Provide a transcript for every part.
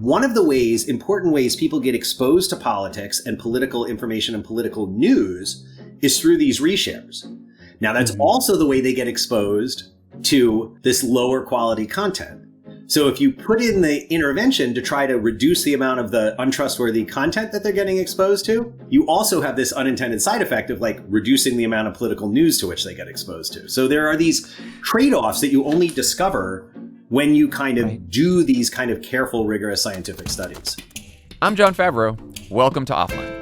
one of the important ways people get exposed to politics and political information and political news is through these reshares. Now, that's also the way they get exposed to this lower quality content. So if you put in the intervention to try to reduce the amount of the untrustworthy content that they're getting exposed to, you also have this unintended side effect of like reducing the amount of political news to which they get exposed to. So there are these trade-offs that you only discover when you kind of do these kind of careful, rigorous scientific studies. I'm Jon Favreau. Welcome to Offline.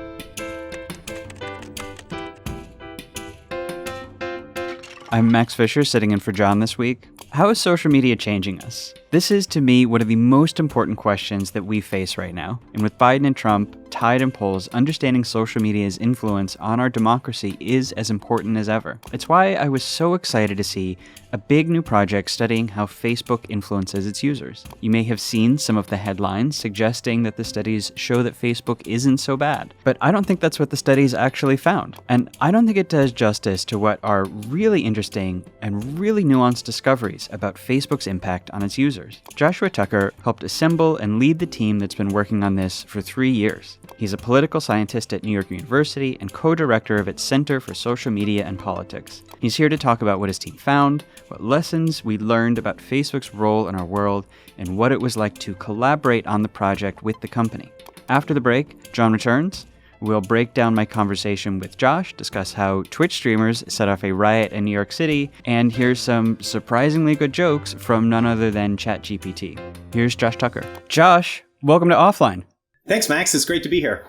I'm Max Fisher, sitting in for Jon this week. How is social media changing us? This is, to me, one of the most important questions that we face right now. And with Biden and Trump tied in polls, understanding social media's influence on our democracy is as important as ever. It's why I was so excited to see a big new project studying how Facebook influences its users. You may have seen some of the headlines suggesting that the studies show that Facebook isn't so bad. But I don't think that's what the studies actually found. And I don't think it does justice to what are really interesting and really nuanced discoveries about Facebook's impact on its users. Joshua Tucker helped assemble and lead the team that's been working on this for 3 years. He's a political scientist at New York University and co-director of its Center for Social Media and Politics. He's here to talk about what his team found, what lessons we learned about Facebook's role in our world, and what it was like to collaborate on the project with the company. After the break, Jon returns. We'll break down my conversation with Josh, discuss how Twitch streamers set off a riot in New York City, and hear some surprisingly good jokes from none other than ChatGPT. Here's Josh Tucker. Josh, welcome to Offline. Thanks, Max. It's great to be here.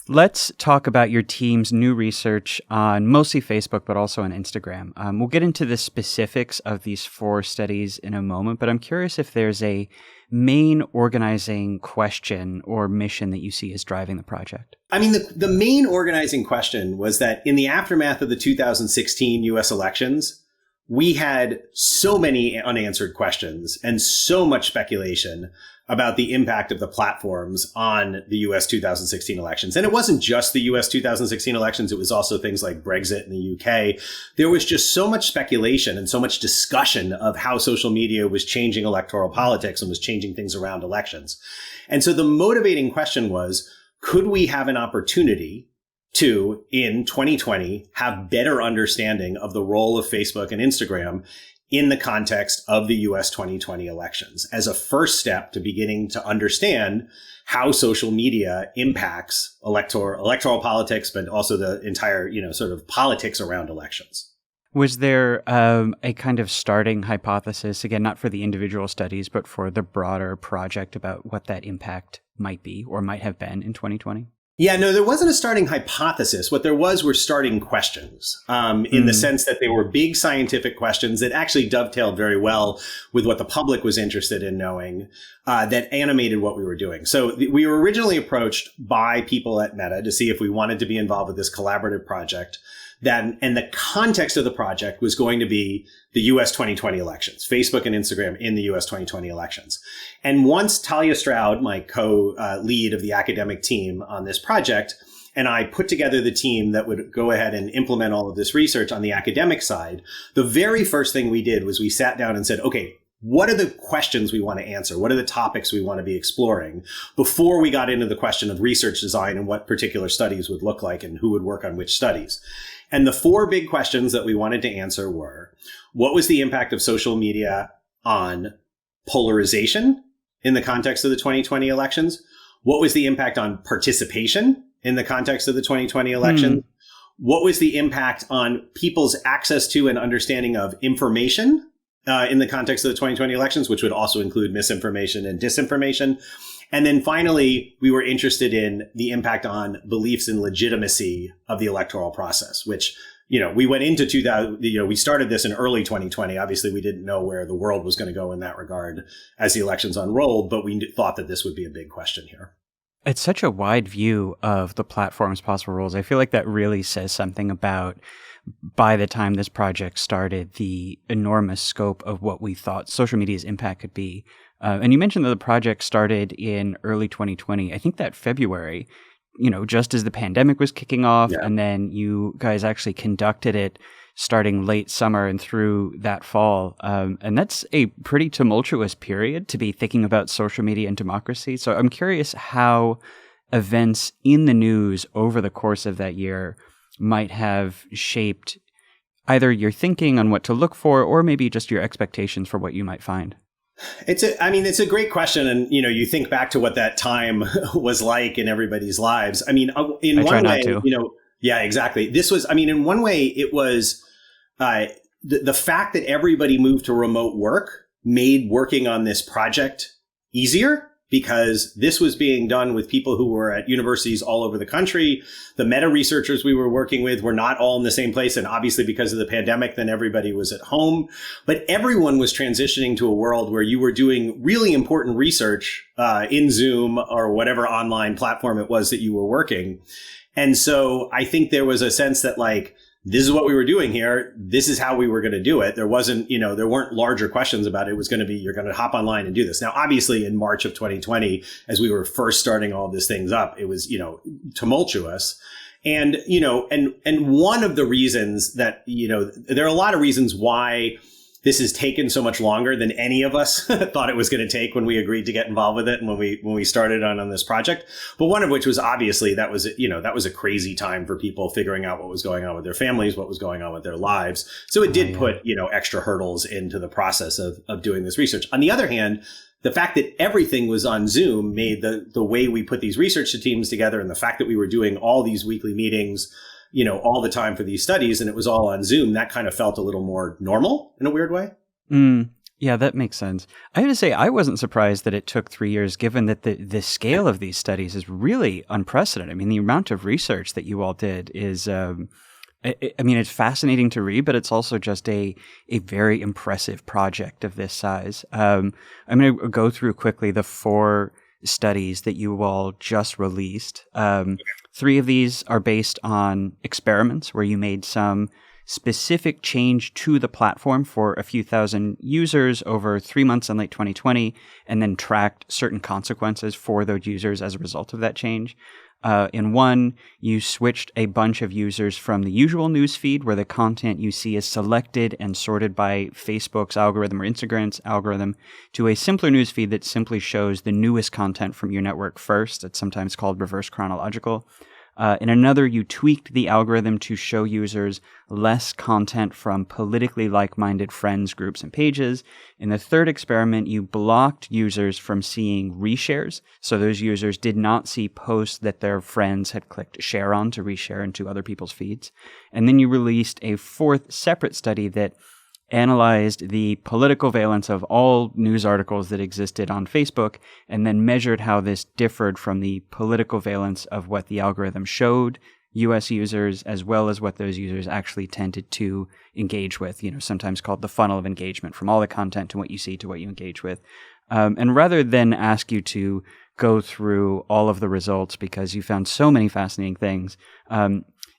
Let's talk about your team's new research on mostly Facebook, but also on Instagram. We'll get into the specifics of these 4 studies in a moment, but I'm curious if there's a main organizing question or mission that you see as driving the project. I mean, the main organizing question was that in the aftermath of the 2016 US elections, we had so many unanswered questions and so much speculation about the impact of the platforms on the US 2016 elections. And it wasn't just the US 2016 elections. It was also things like Brexit in the UK. There was just so much speculation and so much discussion of how social media was changing electoral politics and was changing things around elections. And so the motivating question was, could we have an opportunity to, in 2020, have better understanding of the role of Facebook and Instagram in the context of the US 2020 elections as a first step to beginning to understand how social media impacts electoral politics, but also the entire, sort of politics around elections. Was there a kind of starting hypothesis, again, not for the individual studies, but for the broader project about what that impact might be or might have been in 2020? Yeah, no, there wasn't a starting hypothesis. What there were starting questions, in the sense that they were big scientific questions that actually dovetailed very well with what the public was interested in knowing, that animated what we were doing. So we were originally approached by people at Meta to see if we wanted to be involved with this collaborative project. And the context of the project was going to be the US 2020 elections, Facebook and Instagram in the US 2020 elections. And once Talia Stroud, my co-lead of the academic team on this project, and I put together the team that would go ahead and implement all of this research on the academic side, the very first thing we did was we sat down and said, okay, what are the questions we want to answer? What are the topics we want to be exploring before we got into the question of research design and what particular studies would look like and who would work on which studies? And the 4 big questions that we wanted to answer were, what was the impact of social media on polarization in the context of the 2020 elections? What was the impact on participation in the context of the 2020 election? What was the impact on people's access to and understanding of information in the context of the 2020 elections, which would also include misinformation and disinformation? And then finally, we were interested in the impact on beliefs in legitimacy of the electoral process, which, we went into 2000, we started this in early 2020. Obviously, we didn't know where the world was going to go in that regard as the elections unrolled, but we thought that this would be a big question here. It's such a wide view of the platform's possible roles. I feel like that really says something about, by the time this project started, the enormous scope of what we thought social media's impact could be. And you mentioned that the project started in early 2020. I think that February, just as the pandemic was kicking off, and then you guys actually conducted it starting late summer and through that fall. And that's a pretty tumultuous period to be thinking about social media and democracy. So I'm curious how events in the news over the course of that year might have shaped either your thinking on what to look for or maybe just your expectations for what you might find. It's a great question. And, you think back to what that time was like in everybody's lives. I mean, in one way, yeah, exactly. This was, in one way, it was the fact that everybody moved to remote work made working on this project easier, because this was being done with people who were at universities all over the country. The meta researchers we were working with were not all in the same place. And obviously, because of the pandemic, then everybody was at home. But everyone was transitioning to a world where you were doing really important research in Zoom or whatever online platform it was that you were working. And so I think there was a sense that this is what we were doing here. This is how we were going to do it. There wasn't, there weren't larger questions about it. It was going to be, you're going to hop online and do this. Now, obviously, in March of 2020, as we were first starting all these things up, it was, tumultuous. And, and one of the reasons that, there are a lot of reasons why this has taken so much longer than any of us thought it was going to take when we agreed to get involved with it and when we started on this project. But one of which was obviously that was a crazy time for people figuring out what was going on with their families, what was going on with their lives. So it did put, extra hurdles into the process of doing this research. On the other hand, the fact that everything was on Zoom made the way we put these research teams together, and the fact that we were doing all these weekly meetings all the time for these studies, and it was all on Zoom, that kind of felt a little more normal in a weird way. Yeah, that makes sense. I have to say, I wasn't surprised that it took 3 years, given that the scale of these studies is really unprecedented. The amount of research that you all did is, it's fascinating to read, but it's also just a very impressive project of this size. I'm going to go through quickly the 4 studies that you all just released. 3 of these are based on experiments where you made some specific change to the platform for a few thousand users over 3 months in late 2020, and then tracked certain consequences for those users as a result of that change. In one, you switched a bunch of users from the usual news feed, where the content you see is selected and sorted by Facebook's algorithm or Instagram's algorithm, to a simpler news feed that simply shows the newest content from your network first. It's sometimes called reverse chronological. In another, you tweaked the algorithm to show users less content from politically like-minded friends, groups, and pages. In the third experiment, you blocked users from seeing reshares. So those users did not see posts that their friends had clicked share on to reshare into other people's feeds. And then you released a 4th separate study that analyzed the political valence of all news articles that existed on Facebook, and then measured how this differed from the political valence of what the algorithm showed US users, as well as what those users actually tended to engage with, sometimes called the funnel of engagement, from all the content to what you see to what you engage with. And rather than ask you to go through all of the results, because you found so many fascinating things,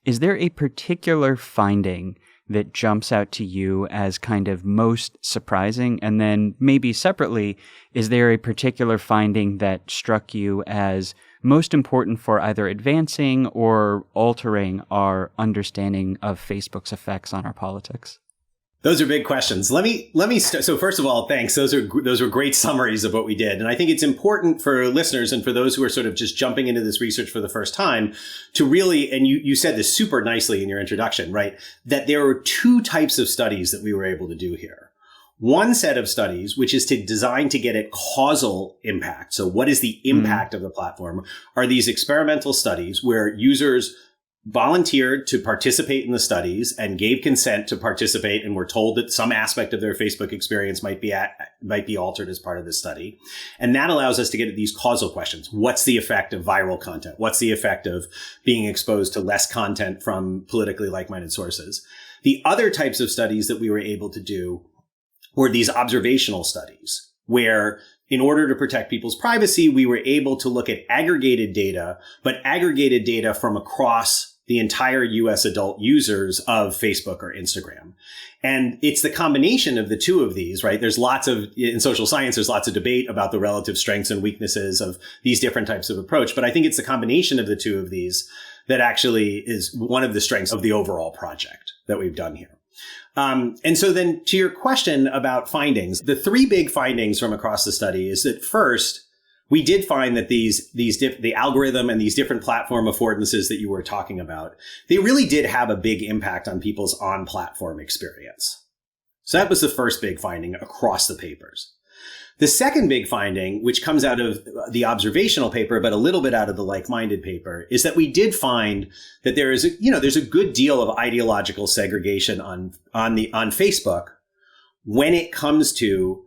is there a particular finding that jumps out to you as kind of most surprising? And then maybe separately, is there a particular finding that struck you as most important for either advancing or altering our understanding of Facebook's effects on our politics? Those are big questions. Let me so first of all, thanks. Those were great summaries of what we did. And I think it's important for listeners and for those who are sort of just jumping into this research for the first time to really, and you said this super nicely in your introduction, right? That there are 2 types of studies that we were able to do here. One set of studies, which is designed to get at causal impact. So what is the impact of the platform? Are these experimental studies where users volunteered to participate in the studies and gave consent to participate and were told that some aspect of their Facebook experience might be altered as part of the study. And that allows us to get at these causal questions. What's the effect of viral content? What's the effect of being exposed to less content from politically like-minded sources? The other types of studies that we were able to do were these observational studies, where in order to protect people's privacy, we were able to look at aggregated data, but aggregated data from across the entire US adult users of Facebook or Instagram. And it's the combination of the 2 of these, right? In social science, there's lots of debate about the relative strengths and weaknesses of these different types of approach. But I think it's the combination of the 2 of these that actually is one of the strengths of the overall project that we've done here. And so then to your question about findings, the three big findings from across the study is that first, we did find that the algorithm and these different platform affordances that you were talking about, they really did have a big impact on people's on-platform experience. So that was the first big finding across the papers. The second big finding, which comes out of the observational paper, but a little bit out of the like-minded paper, is that we did find that there's a good deal of ideological segregation on Facebook when it comes to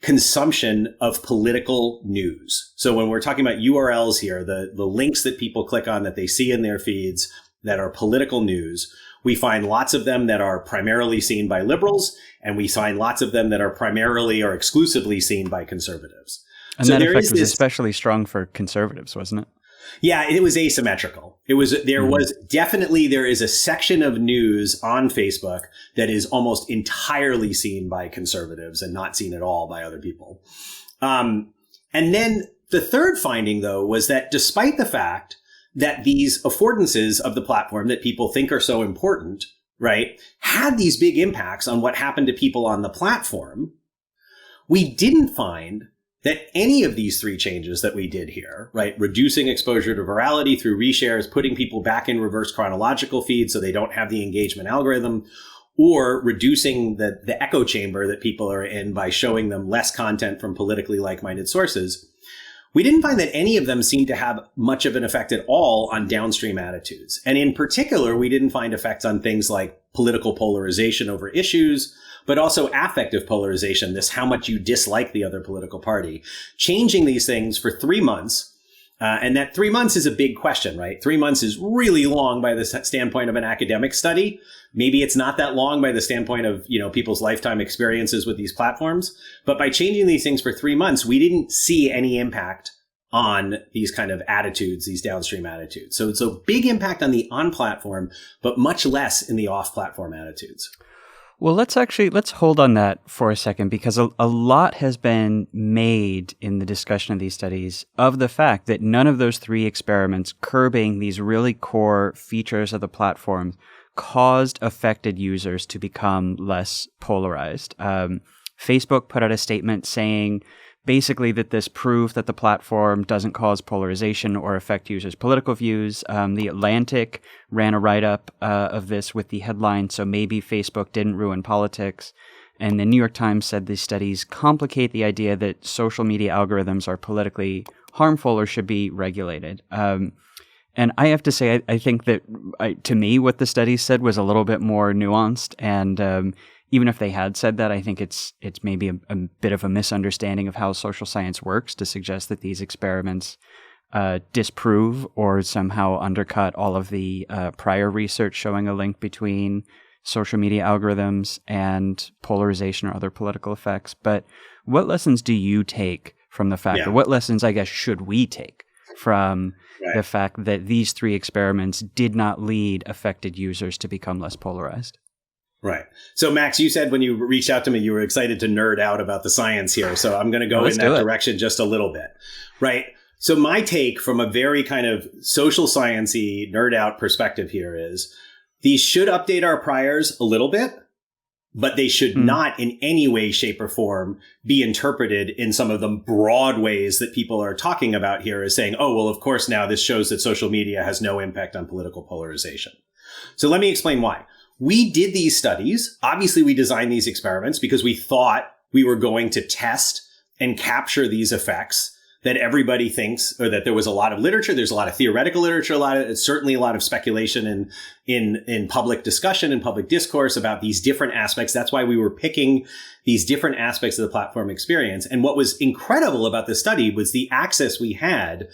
consumption of political news. So when we're talking about URLs here, the links that people click on that they see in their feeds that are political news, we find lots of them that are primarily seen by liberals, and we find lots of them that are primarily or exclusively seen by conservatives. And so that effect was especially strong for conservatives, wasn't it? Yeah, it was asymmetrical. There is a section of news on Facebook that is almost entirely seen by conservatives and not seen at all by other people. And then the third finding, though, was that despite the fact that these affordances of the platform that people think are so important, right, had these big impacts on what happened to people on the platform, we didn't find that any of these three changes that we did here, right, reducing exposure to virality through reshares, putting people back in reverse chronological feeds so they don't have the engagement algorithm, or reducing the echo chamber that people are in by showing them less content from politically like-minded sources, we didn't find that any of them seemed to have much of an effect at all on downstream attitudes. And in particular, we didn't find effects on things like political polarization over issues, but also affective polarization, this how much you dislike the other political party. Changing these things for 3 months, and that 3 months is a big question, right? 3 months is really long by the standpoint of an academic study. Maybe it's not that long by the standpoint of, people's lifetime experiences with these platforms. But by changing these things for 3 months, we didn't see any impact on these kind of attitudes, these downstream attitudes. So it's a big impact on the on-platform, but much less in the off-platform attitudes. Well, let's hold on that for a second, because a lot has been made in the discussion of these studies of the fact that none of those three experiments curbing these really core features of the platform caused affected users to become less polarized. Facebook put out a statement saying basically that this proved that the platform doesn't cause polarization or affect users' political views. The Atlantic ran a write-up of this with the headline, "So maybe Facebook didn't ruin politics." And the New York Times said these studies complicate the idea that social media algorithms are politically harmful or should be regulated. And I have to say, I think that, to me, what the studies said was a little bit more nuanced. And even if they had said that, I think it's maybe a bit of a misunderstanding of how social science works to suggest that these experiments disprove or somehow undercut all of the prior research showing a link between social media algorithms and polarization or other political effects. But what lessons do you take from the fact, or what lessons, I guess, should we take from the fact that these three experiments did not lead affected users to become less polarized? Right. So, Max, you said when you reached out to me, you were excited to nerd out about the science here. So I'm going to go in that direction just a little bit. Right. So my take from a very kind of social science-y nerd out perspective here is these should update our priors a little bit, but they should not in any way, shape, or form be interpreted in some of the broad ways that people are talking about here as saying, oh, well, of course, now this shows that social media has no impact on political polarization. So let me explain why. We did these studies. Obviously, we designed these experiments because we thought we were going to test and capture these effects that everybody thinks, or that there was a lot of literature. There's a lot of theoretical literature, certainly a lot of speculation in public discussion and public discourse about these different aspects. That's why we were picking these different aspects of the platform experience. And what was incredible about the study was the access we had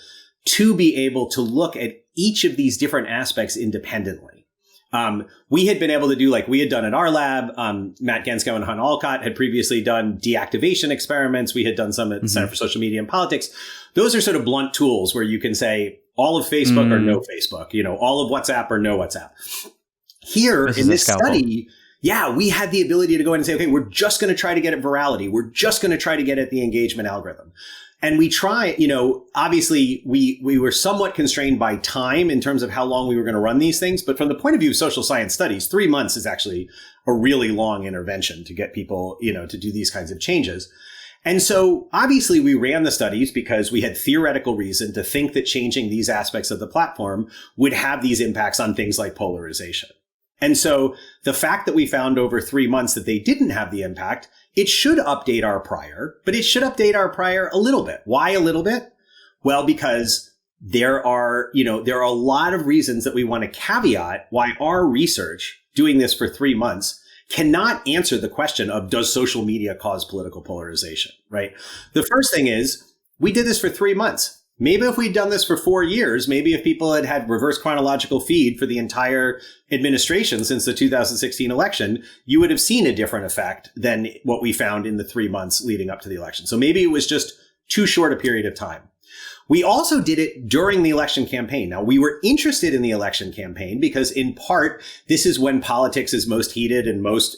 to be able to look at each of these different aspects independently. We had been able to do, like we had done at our lab, Matt Genskow and Han Alcott had previously done deactivation experiments. We had done some at the Center for Social Media and Politics. Those are sort of blunt tools where you can say all of Facebook or no Facebook, all of WhatsApp or no WhatsApp. Here in this study, we had the ability to go in and say, okay, we're just going to try to get at virality. We're just going to try to get at the engagement algorithm. And we try, obviously we were somewhat constrained by time in terms of how long we were going to run these things. But from the point of view of social science studies, 3 months is actually a really long intervention to get people, to do these kinds of changes. And so obviously we ran the studies because we had theoretical reason to think that changing these aspects of the platform would have these impacts on things like polarization. And so the fact that we found over 3 months that they didn't have the impact, it should update our prior, but it should update our prior a little bit. Why a little bit? Well, because there are a lot of reasons that we want to caveat why our research, doing this for 3 months, cannot answer the question of, does social media cause political polarization, right? The first thing is, we did this for 3 months. Maybe if we'd done this for 4 years, maybe if people had had reverse chronological feed for the entire administration since the 2016 election, you would have seen a different effect than what we found in the 3 months leading up to the election. So maybe it was just too short a period of time. We also did it during the election campaign. Now, we were interested in the election campaign because in part, this is when politics is most heated and most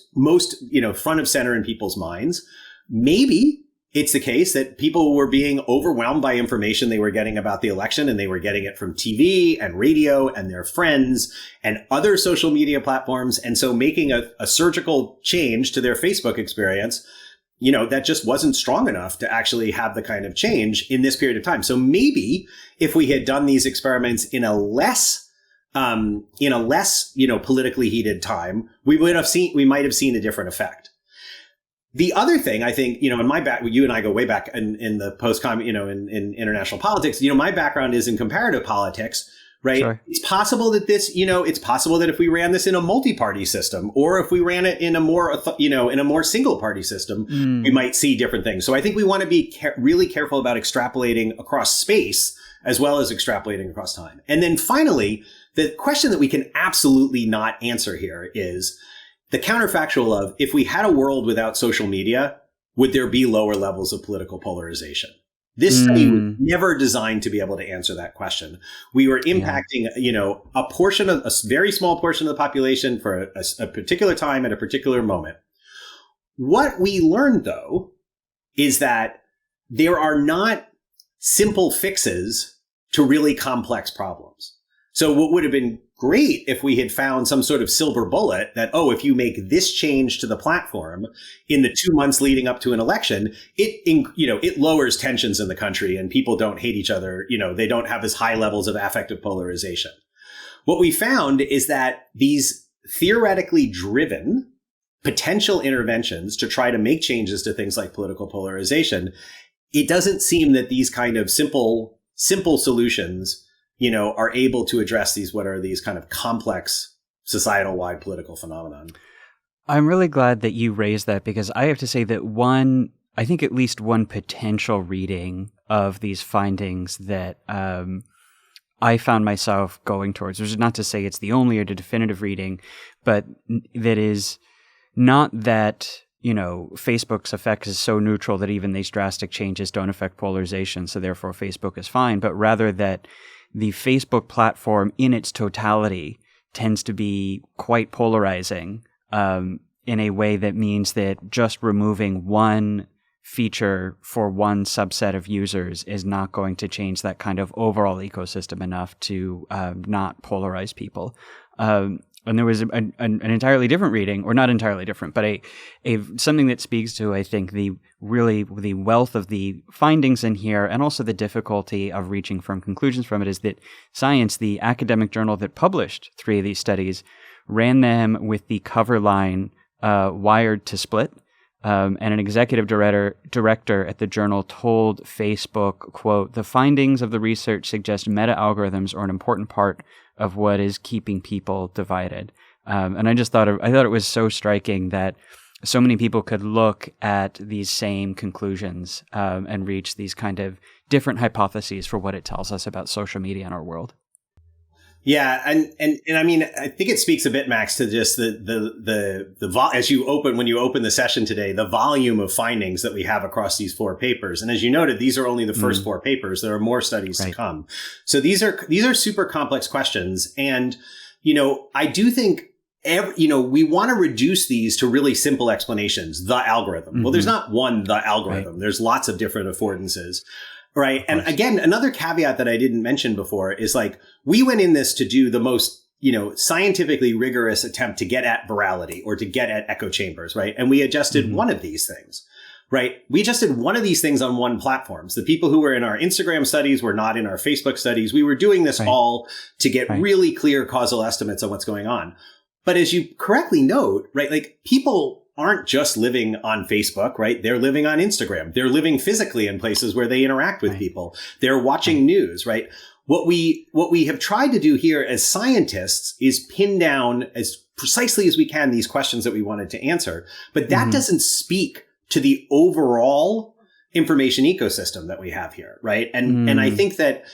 front of center in people's minds. Maybe it's the case that people were being overwhelmed by information they were getting about the election, and they were getting it from TV and radio and their friends and other social media platforms. And so making a surgical change to their Facebook experience, that just wasn't strong enough to actually have the kind of change in this period of time. So maybe if we had done these experiments in a less, politically heated time, we might have seen a different effect. The other thing, I think, in my back, you and I go way back in the in international politics. My background is in comparative politics, right? Sure. It's possible that it's possible that if we ran this in a multi-party system, or if we ran it in a more, single party system, we might see different things. So I think we want to be really careful about extrapolating across space as well as extrapolating across time. And then finally, the question that we can absolutely not answer here is the counterfactual of, if we had a world without social media, would there be lower levels of political polarization? This study was never designed to be able to answer that question. We were impacting, a very small portion of the population for a particular time at a particular moment. What we learned, though, is that there are not simple fixes to really complex problems. So what would have been great if we had found some sort of silver bullet that, if you make this change to the platform in the 2 months leading up to an election, it lowers tensions in the country and people don't hate each other. They don't have as high levels of affective polarization. What we found is that these theoretically driven potential interventions to try to make changes to things like political polarization, it doesn't seem that these kind of simple solutions are able to address these kind of complex societal-wide political phenomenon. I'm really glad that you raised that, because I have to say that I think at least one potential reading of these findings that I found myself going towards, which is not to say it's the only or the definitive reading, but that is not that, Facebook's effect is so neutral that even these drastic changes don't affect polarization, so therefore Facebook is fine, but rather that the Facebook platform in its totality tends to be quite polarizing in a way that means that just removing one feature for one subset of users is not going to change that kind of overall ecosystem enough to not polarize people. And there was an entirely different reading, or not entirely different, but something that speaks to, I think, the wealth of the findings in here, and also the difficulty of reaching firm conclusions from it, is that Science, the academic journal that published 3 of these studies, ran them with the cover line wired to split. And an executive director at the journal told Facebook, quote, "The findings of the research suggest meta-algorithms are an important part of what is keeping people divided." And I thought it was so striking that so many people could look at these same conclusions and reach these kind of different hypotheses for what it tells us about social media in our world. Yeah, and I mean, I think it speaks a bit, Max, to just when you open the session today, the volume of findings that we have across these 4 papers. And as you noted, these are only the first 4 papers. There are more studies to come. So these are super complex questions, and I do think we want to reduce these to really simple explanations. The algorithm. Well, there's not one the algorithm. Right. There's lots of different affordances. Right. And again, another caveat that I didn't mention before is, we went in this to do the most, scientifically rigorous attempt to get at virality or to get at echo chambers, right? And we adjusted one of these things, right? We adjusted one of these things on one platform. So the people who were in our Instagram studies were not in our Facebook studies. We were doing this all to get really clear causal estimates on what's going on. But as you correctly note, right, like people aren't just living on Facebook, right? They're living on Instagram. They're living physically in places where they interact with people. They're watching news, right? What we have tried to do here as scientists is pin down as precisely as we can these questions that we wanted to answer. But that doesn't speak to the overall information ecosystem that we have here, right? And I think that,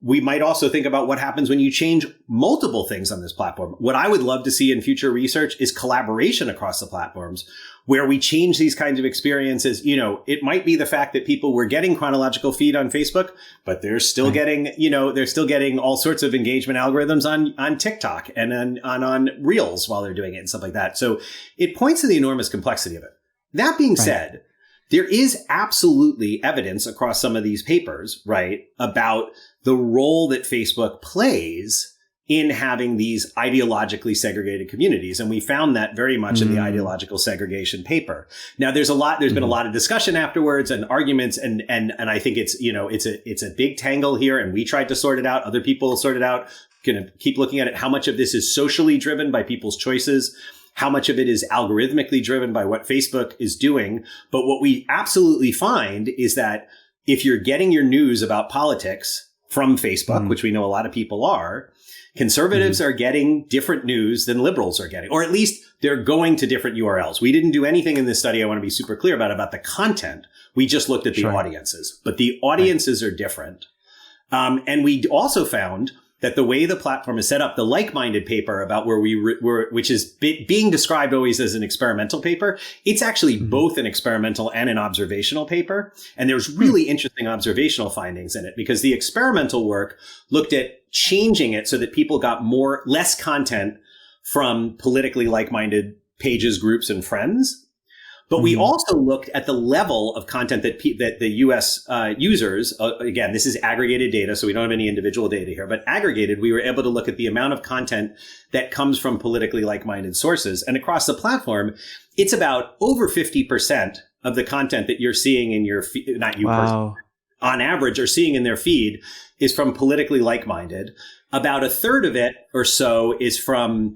we might also think about what happens when you change multiple things on this platform. What I would love to see in future research is collaboration across the platforms where we change these kinds of experiences. It might be the fact that people were getting chronological feed on Facebook, but they're still getting, they're still getting all sorts of engagement algorithms on TikTok and on Reels while they're doing it and stuff like that. So it points to the enormous complexity of it. That being said, there is absolutely evidence across some of these papers, right, about the role that Facebook plays in having these ideologically segregated communities. And we found that very much in the ideological segregation paper. Now, there's been a lot of discussion afterwards and arguments. And I think it's a big tangle here. And we tried to sort it out. Other people sort it out. Going to keep looking at it. How much of this is socially driven by people's choices? How much of it is algorithmically driven by what Facebook is doing? But what we absolutely find is that if you're getting your news about politics from Facebook, which we know a lot of people are, conservatives are getting different news than liberals are getting, or at least they're going to different URLs. We didn't do anything in this study, I want to be super clear about the content. We just looked at the audiences, but the audiences are different. And we also found that the way the platform is set up, the like-minded paper about where we were, which is being described always as an experimental paper, it's actually both an experimental and an observational paper. And there's really interesting observational findings in it because the experimental work looked at changing it so that people got less content from politically like-minded pages, groups, and friends. But we also looked at the level of content that the U.S. Users, again, this is aggregated data, so we don't have any individual data here, but aggregated, we were able to look at the amount of content that comes from politically like-minded sources. And across the platform, it's about over 50% of the content that you're seeing in your feed, not you personally, on average, are seeing in their feed is from politically like-minded. About a third of it or so is from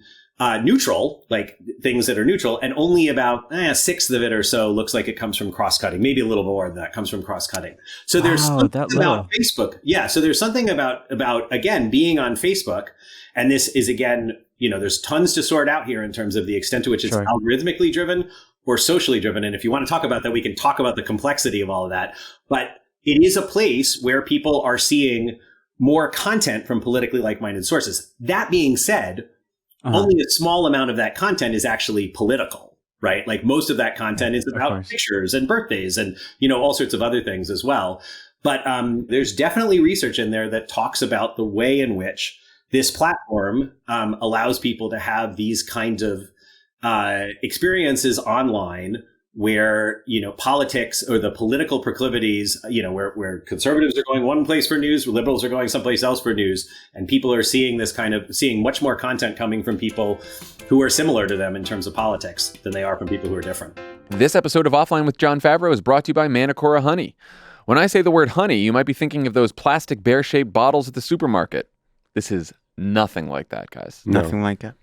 neutral, like things that are neutral, and only about a sixth of it or so looks like it comes from cross-cutting. Maybe a little more than that comes from cross-cutting. So there's something about Facebook. Yeah. So there's something about, again, being on Facebook. And this is, again, there's tons to sort out here in terms of the extent to which it's algorithmically driven or socially driven. And if you want to talk about that, we can talk about the complexity of all of that. But it is a place where people are seeing more content from politically like-minded sources. That being said, only a small amount of that content is actually political, right? Like most of that content is about pictures and birthdays and, all sorts of other things as well. But there's definitely research in there that talks about the way in which this platform allows people to have these kinds of experiences online where, politics or the political proclivities, where conservatives are going one place for news, liberals are going someplace else for news, and people are seeing seeing much more content coming from people who are similar to them in terms of politics than they are from people who are different. This episode of Offline with Jon Favreau is brought to you by Manacora Honey. When I say the word honey, you might be thinking of those plastic bear-shaped bottles at the supermarket. This is nothing like that, guys. Nothing like that.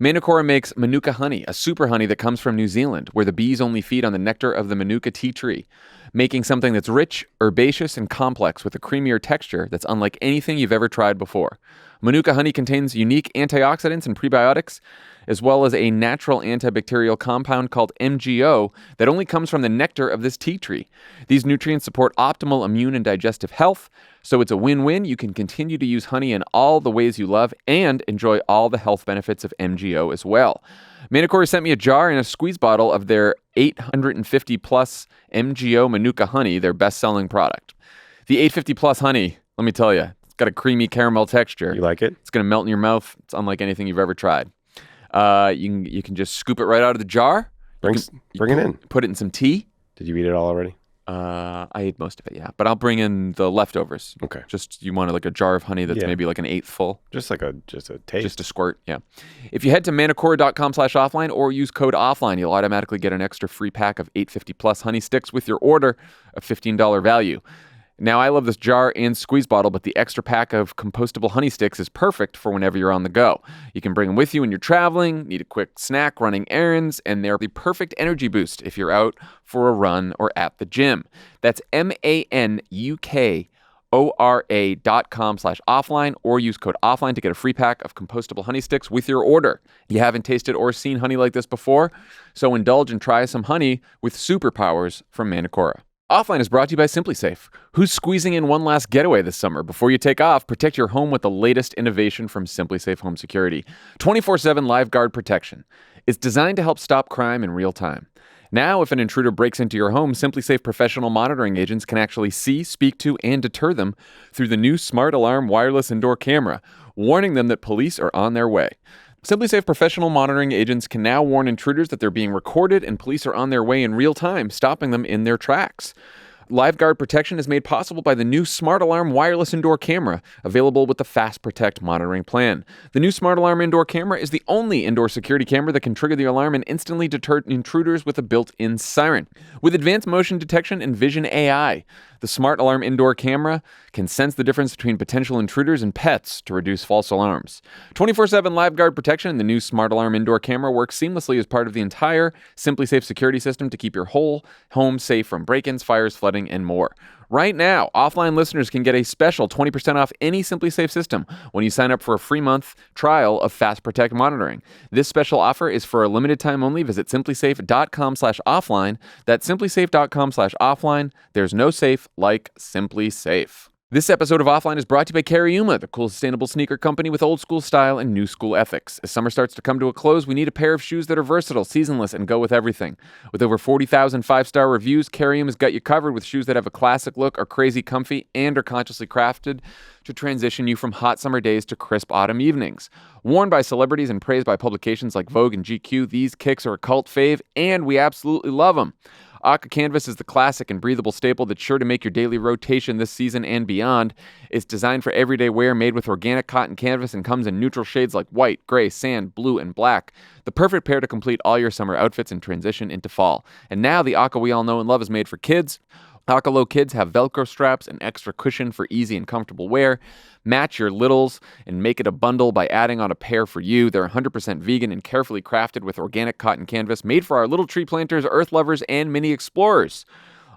Manacora makes Manuka honey, a super honey that comes from New Zealand, where the bees only feed on the nectar of the Manuka tea tree, making something that's rich, herbaceous, and complex with a creamier texture that's unlike anything you've ever tried before. Manuka honey contains unique antioxidants and prebiotics, as well as a natural antibacterial compound called MGO that only comes from the nectar of this tea tree. These nutrients support optimal immune and digestive health, so it's a win-win. You can continue to use honey in all the ways you love and enjoy all the health benefits of MGO as well. Manacora sent me a jar and a squeeze bottle of their 850-plus MGO Manuka honey, their best-selling product. The 850-plus honey, let me tell you, it's got a creamy caramel texture. You like it? It's going to melt in your mouth. It's unlike anything you've ever tried. You can just scoop it right out of the jar. Bring it in. Put it in some tea. Did you eat it all already? I ate most of it, yeah. But I'll bring in the leftovers. Okay. Just, you want like a jar of honey that's maybe like an eighth full. Just a taste. Just a squirt, yeah. If you head to manacora.com/offline or use code offline, you'll automatically get an extra free pack of 850 plus honey sticks with your order of $15 value. Now, I love this jar and squeeze bottle, but the extra pack of compostable honey sticks is perfect for whenever you're on the go. You can bring them with you when you're traveling, need a quick snack, running errands, and they're the perfect energy boost if you're out for a run or at the gym. That's manukora.com/offline or use code offline to get a free pack of compostable honey sticks with your order. You haven't tasted or seen honey like this before, so indulge and try some honey with superpowers from Manacora. Offline is brought to you by SimpliSafe. Who's squeezing in one last getaway this summer? Before you take off, protect your home with the latest innovation from SimpliSafe Home Security. 24/7 Live Guard protection. It's designed to help stop crime in real time. Now, if an intruder breaks into your home, SimpliSafe professional monitoring agents can actually see, speak to, and deter them through the new Smart Alarm wireless indoor camera, warning them that police are on their way. SimpliSafe professional monitoring agents can now warn intruders that they're being recorded and police are on their way in real time, stopping them in their tracks. LiveGuard protection is made possible by the new Smart Alarm wireless indoor camera, available with the Fast Protect monitoring plan. The new Smart Alarm indoor camera is the only indoor security camera that can trigger the alarm and instantly deter intruders with a built-in siren. With advanced motion detection and vision AI, the Smart Alarm indoor camera can sense the difference between potential intruders and pets to reduce false alarms. 24/7 LiveGuard protection and the new Smart Alarm indoor camera works seamlessly as part of the entire SimpliSafe security system to keep your whole home safe from break-ins, fires, flooding, and more. Right now, offline listeners can get a special 20% off any SimpliSafe system when you sign up for a free month trial of Fast Protect monitoring. This special offer is for a limited time only. Visit simplisafe.com/offline. That's simplisafe.com/offline. There's no safe like SimpliSafe. This episode of Offline is brought to you by Cariuma, the cool sustainable sneaker company with old school style and new school ethics. As summer starts to come to a close, we need a pair of shoes that are versatile, seasonless, and go with everything. With over 40,000 five-star reviews, Cariuma's got you covered with shoes that have a classic look, are crazy comfy, and are consciously crafted to transition you from hot summer days to crisp autumn evenings. Worn by celebrities and praised by publications like Vogue and GQ, these kicks are a cult fave, and we absolutely love them. Aka Canvas is the classic and breathable staple that's sure to make your daily rotation this season and beyond. It's designed for everyday wear, made with organic cotton canvas, and comes in neutral shades like white, gray, sand, blue, and black. The perfect pair to complete all your summer outfits and transition into fall. And now the Aka we all know and love is made for kids. Aka Low Kids have Velcro straps and extra cushion for easy and comfortable wear. Match your littles and make it a bundle by adding on a pair for you. They're 100% vegan and carefully crafted with organic cotton canvas, made for our little tree planters, earth lovers, and mini explorers.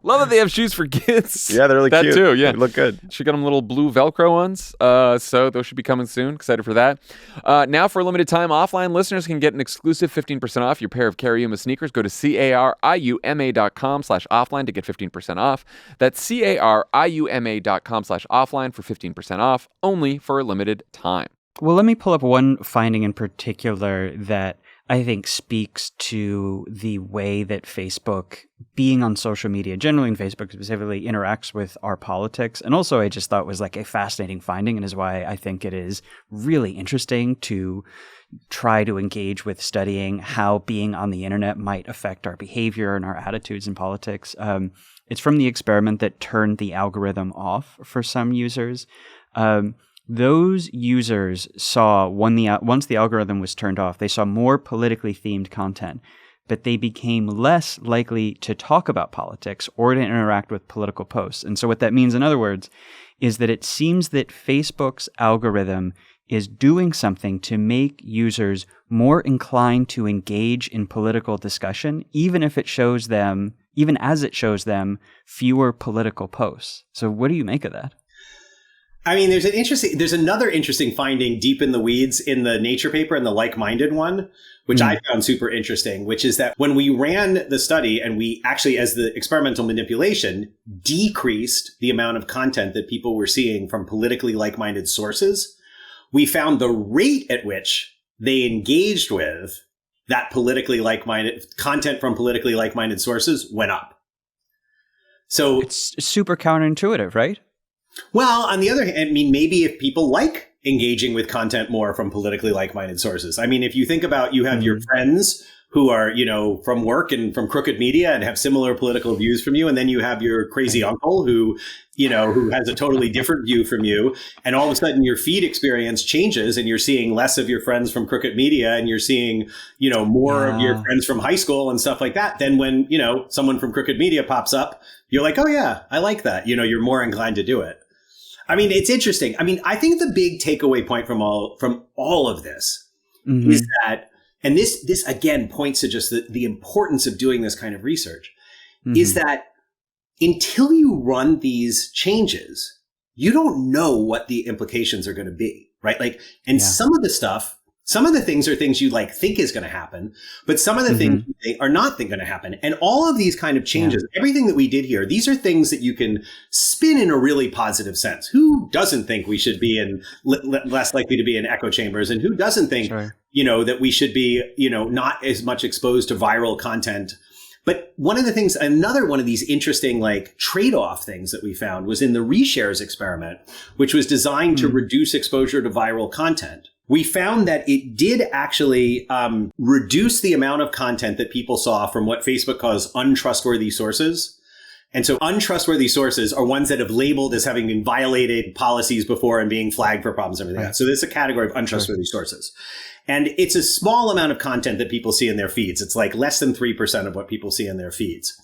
Love that they have shoes for kids. Yeah, they're really that cute. Too, yeah. They look good. She got them little blue Velcro ones. So those should be coming soon. Excited for that. Now, for a limited time, offline listeners can get an exclusive 15% off your pair of Cariuma sneakers. Go to cariuma.com/offline to get 15% off. That's cariuma.com/offline for 15% off, only for a limited time. Well, let me pull up one finding in particular that I think speaks to the way that Facebook, being on social media, generally in Facebook specifically, interacts with our politics. And also I just thought was like a fascinating finding, and is why I think it is really interesting to try to engage with studying how being on the internet might affect our behavior and our attitudes in politics. It's from the experiment that turned the algorithm off for some users. Those users saw, once the algorithm was turned off, they saw more politically themed content, but they became less likely to talk about politics or to interact with political posts. And so what that means, in other words, is that it seems that Facebook's algorithm is doing something to make users more inclined to engage in political discussion, even as it shows them fewer political posts. So what do you make of that? I mean, there's another interesting finding deep in the weeds in the Nature paper and the like-minded one, which I found super interesting, which is that when we ran the study and we actually, as the experimental manipulation, decreased the amount of content that people were seeing from politically like-minded sources, we found the rate at which they engaged with that politically like-minded content from politically like-minded sources went up. So it's super counterintuitive, right? Well, on the other hand, I mean, maybe if people like engaging with content more from politically like-minded sources. I mean, if you think about, you have your friends who are, you know, from work and from crooked media and have similar political views from you. And then you have your crazy uncle who, you know, who has a totally different view from you. And all of a sudden your feed experience changes and you're seeing less of your friends from crooked media and you're seeing, you know, more of your friends from high school and stuff like that. Then when, you know, someone from crooked media pops up, you're like, oh yeah, I like that. You know, you're more inclined to do it. I mean, it's interesting. I mean, I think the big takeaway point from all of this is that, and this again points to just the importance of doing this kind of research, is that until you run these changes, you don't know what the implications are going to be, right? Like, and some of the things are things you like think is going to happen, but some of the things are not going to happen. And all of these kind of changes, everything that we did here, these are things that you can spin in a really positive sense. Who doesn't think we should be less likely to be in echo chambers? And who doesn't think, you know, that we should be, you know, not as much exposed to viral content? But another one of these interesting like trade-off things that we found was in the reshares experiment, which was designed to reduce exposure to viral content. We found that it did actually reduce the amount of content that people saw from what Facebook calls untrustworthy sources. And so untrustworthy sources are ones that have labeled as having been violated policies before and being flagged for problems and everything else. So this is a category of untrustworthy sources. And it's a small amount of content that people see in their feeds. It's like less than 3% of what people see in their feeds.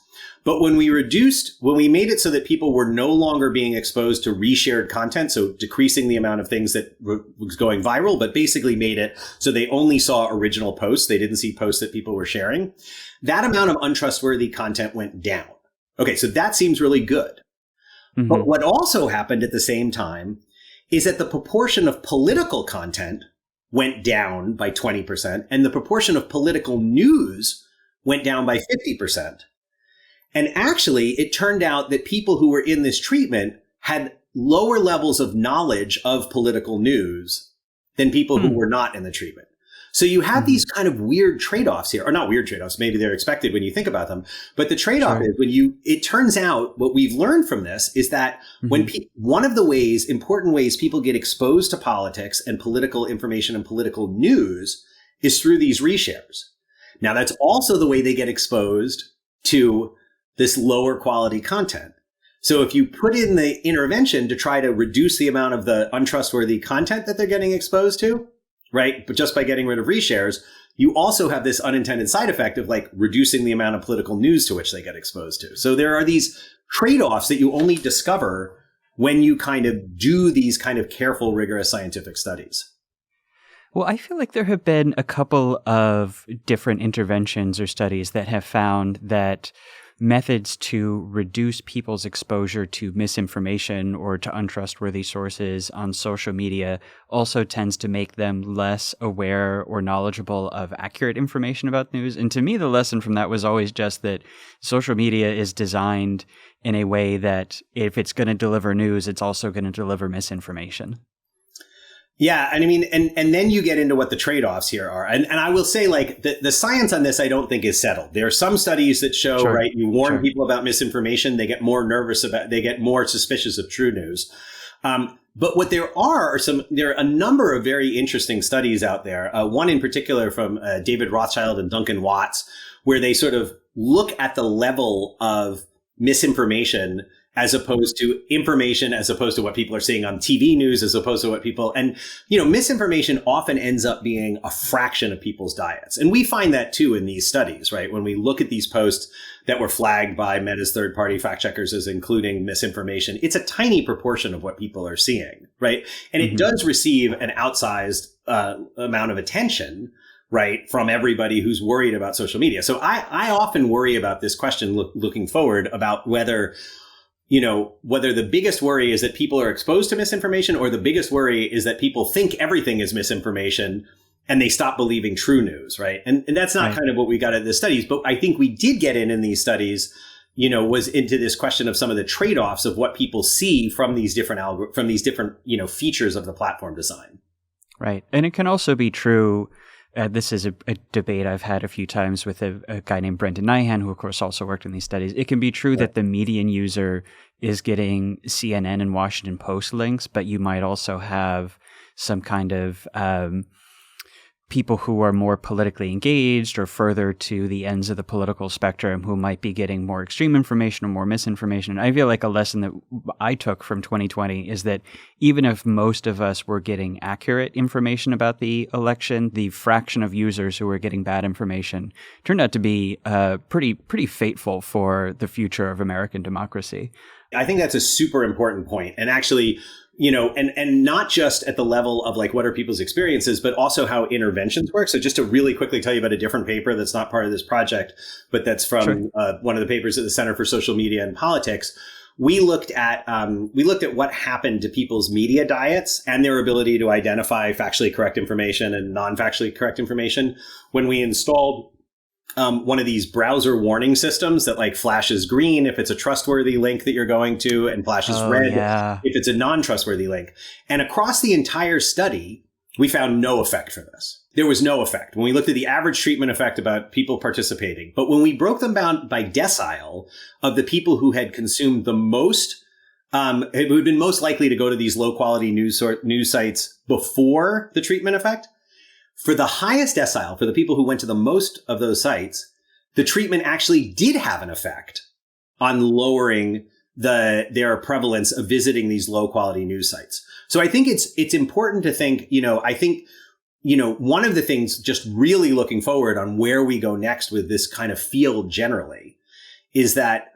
But when we made it so that people were no longer being exposed to reshared content, so decreasing the amount of things that was going viral, but basically made it so they only saw original posts, they didn't see posts that people were sharing, that amount of untrustworthy content went down. Okay, so that seems really good. But what also happened at the same time is that the proportion of political content went down by 20%, and the proportion of political news went down by 50%. And actually, it turned out that people who were in this treatment had lower levels of knowledge of political news than people who were not in the treatment. So you have these kind of weird trade-offs here, or not weird trade-offs, maybe they're expected when you think about them. But the trade-off is it turns out what we've learned from this is that when one of the important ways people get exposed to politics and political information and political news is through these reshares. Now, that's also the way they get exposed to this lower quality content. So if you put in the intervention to try to reduce the amount of the untrustworthy content that they're getting exposed to, right? But just by getting rid of reshares, you also have this unintended side effect of like reducing the amount of political news to which they get exposed to. So there are these trade-offs that you only discover when you kind of do these kind of careful, rigorous scientific studies. Well, I feel like there have been a couple of different interventions or studies that have found that methods to reduce people's exposure to misinformation or to untrustworthy sources on social media also tends to make them less aware or knowledgeable of accurate information about news. And to me, the lesson from that was always just that social media is designed in a way that if it's going to deliver news, it's also going to deliver misinformation. Yeah. And I mean, and then you get into what the trade-offs here are. And I will say, like, the science on this, I don't think is settled. There are some studies that show, right, you warn people about misinformation, they get more they get more suspicious of true news. But what there are a number of very interesting studies out there. One in particular from David Rothschild and Duncan Watts, where they sort of look at the level of misinformation as opposed to information, as opposed to what people are seeing on TV news, as opposed to what people, and, you know, misinformation often ends up being a fraction of people's diets. And we find that too in these studies, right? When we look at these posts that were flagged by Meta's third-party fact checkers as including misinformation, it's a tiny proportion of what people are seeing, right? And it does receive an outsized amount of attention, right, from everybody who's worried about social media. So I often worry about this question looking forward about whether the biggest worry is that people are exposed to misinformation, or the biggest worry is that people think everything is misinformation and they stop believing true news, right? And that's not kind of what we got in the studies, but I think we did get in these studies, you know, was into this question of some of the trade-offs of what people see from these different features of the platform design. Right. And it can also be true. This is a debate I've had a few times with a guy named Brendan Nyhan, who of course also worked in these studies. It can be true that the median user is getting CNN and Washington Post links, but you might also have some kind of people who are more politically engaged or further to the ends of the political spectrum who might be getting more extreme information or more misinformation. I feel like a lesson that I took from 2020 is that even if most of us were getting accurate information about the election, the fraction of users who were getting bad information turned out to be pretty fateful for the future of American democracy. I think that's a super important point. And actually, and not just at the level of like, what are people's experiences, but also how interventions work. So just to really quickly tell you about a different paper that's not part of this project, but that's from one of the papers at the Center for Social Media and Politics. We looked at what happened to people's media diets and their ability to identify factually correct information and non-factually correct information when we installed one of these browser warning systems that like flashes green if it's a trustworthy link that you're going to and flashes red if it's a non-trustworthy link. And across the entire study, we found no effect for this. There was no effect when we looked at the average treatment effect about people participating. But when we broke them down by decile of the people who had consumed the most, who had been most likely to go to these low quality news sites before the treatment effect, for the highest decile, for the people who went to the most of those sites, the treatment actually did have an effect on lowering their prevalence of visiting these low quality news sites. So I think it's important to think, one of the things just really looking forward on where we go next with this kind of field generally is that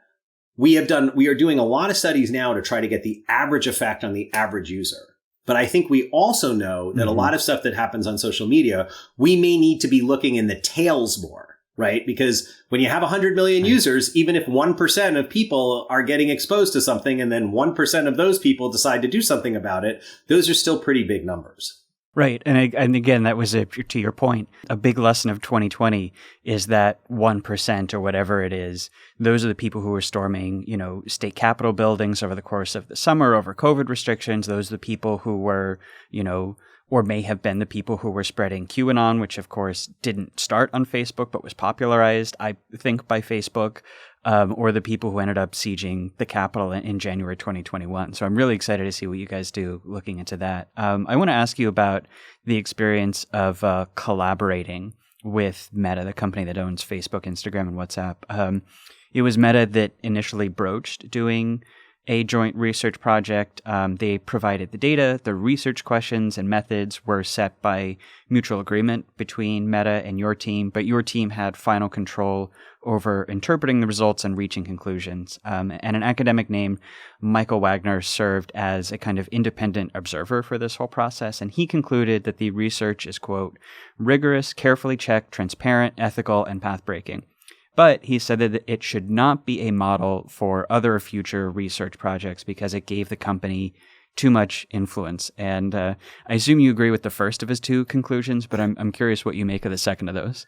we are doing a lot of studies now to try to get the average effect on the average user. But I think we also know that a lot of stuff that happens on social media, we may need to be looking in the tails more, right? Because when you have 100 million users, even if 1% of people are getting exposed to something and then 1% of those people decide to do something about it, those are still pretty big numbers. Right. And again, that was to your point, a big lesson of 2020 is that 1% or whatever it is, those are the people who are storming, state capitol buildings over the course of the summer over COVID restrictions. Those are the people who were, or may have been the people who were spreading QAnon, which of course didn't start on Facebook, but was popularized, I think, by Facebook. Or the people who ended up sieging the Capitol in January 2021. So I'm really excited to see what you guys do looking into that. I want to ask you about the experience of collaborating with Meta, the company that owns Facebook, Instagram, and WhatsApp. It was Meta that initially broached doing a joint research project. They provided the data, the research questions and methods were set by mutual agreement between Meta and your team, but your team had final control over interpreting the results and reaching conclusions. And an academic named Michael Wagner served as a kind of independent observer for this whole process. And he concluded that the research is, quote, rigorous, carefully checked, transparent, ethical, and path-breaking. But he said that it should not be a model for other future research projects because it gave the company too much influence. And I assume you agree with the first of his two conclusions, but I'm curious what you make of the second of those.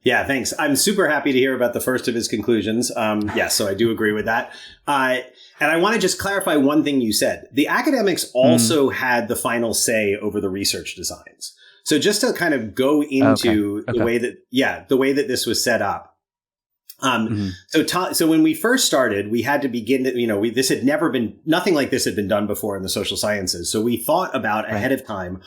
Yeah, thanks. I'm super happy to hear about the first of his conclusions. So I do agree with that. And I want to just clarify one thing you said. The academics also had the final say over the research designs. So just to kind of go into the way that this was set up. So when we first started, we had to begin to, nothing like this had been done before in the social sciences. So we thought about ahead of time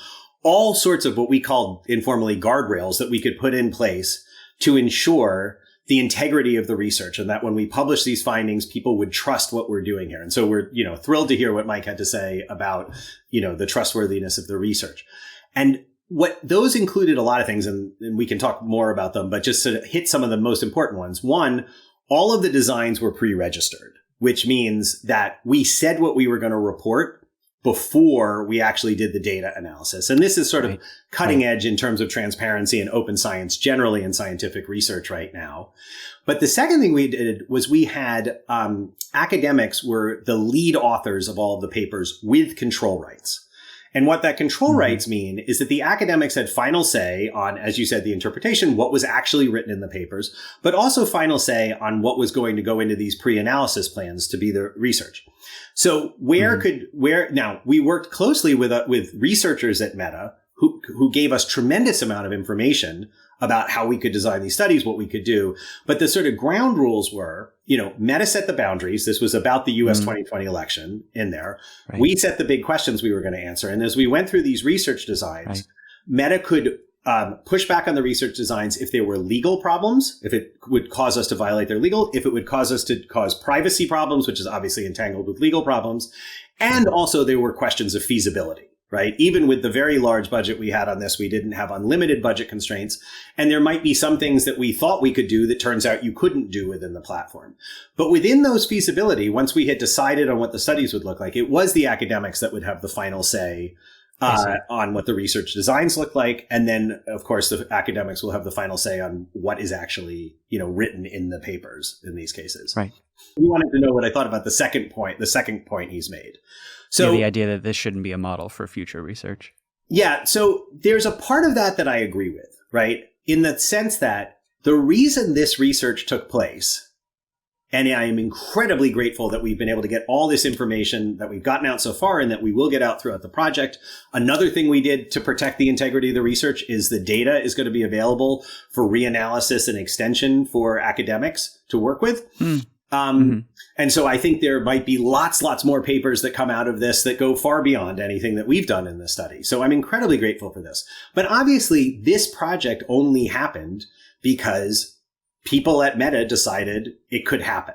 all sorts of what we called informally guardrails that we could put in place to ensure the integrity of the research and that when we publish these findings, people would trust what we're doing here. And so we're, thrilled to hear what Mike had to say about, the trustworthiness of the research. And what those included a lot of things, and we can talk more about them, but just to hit some of the most important ones. One, all of the designs were pre-registered, which means that we said what we were going to report before we actually did the data analysis. And this is sort of cutting edge in terms of transparency and open science generally in scientific research right now. But the second thing we did was we had academics were the lead authors of all of the papers with control rights. And what that control rights mean is that the academics had final say on, as you said, the interpretation, what was actually written in the papers, but also final say on what was going to go into these pre-analysis plans to be the research. So now we worked closely with researchers at Meta who gave us tremendous amount of information about how we could design these studies, what we could do. But the sort of ground rules were, Meta set the boundaries. This was about the US 2020 election in there. Right. We set the big questions we were going to answer. And as we went through these research designs, Meta could push back on the research designs if there were legal problems, if it would cause us to violate their legal, if it would cause us to cause privacy problems, which is obviously entangled with legal problems. And also there were questions of feasibility, right? Even with the very large budget we had on this, we didn't have unlimited budget constraints. And there might be some things that we thought we could do that turns out you couldn't do within the platform. But within those feasibility, once we had decided on what the studies would look like, it was the academics that would have the final say on what the research designs look like. And then, of course, the academics will have the final say on what is actually, written in the papers in these cases. Right. You wanted to know what I thought about the second point he's made. So the idea that this shouldn't be a model for future research. Yeah. So there's a part of that I agree with, right? In the sense that the reason this research took place, and I am incredibly grateful that we've been able to get all this information that we've gotten out so far and that we will get out throughout the project. Another thing we did to protect the integrity of the research is the data is going to be available for reanalysis and extension for academics to work with. And so I think there might be lots more papers that come out of this that go far beyond anything that we've done in this study. So I'm incredibly grateful for this. But obviously, this project only happened because people at Meta decided it could happen.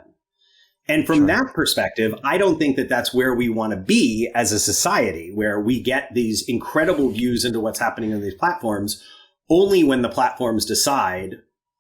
And from that perspective, I don't think that that's where we want to be as a society, where we get these incredible views into what's happening on these platforms only when the platforms decide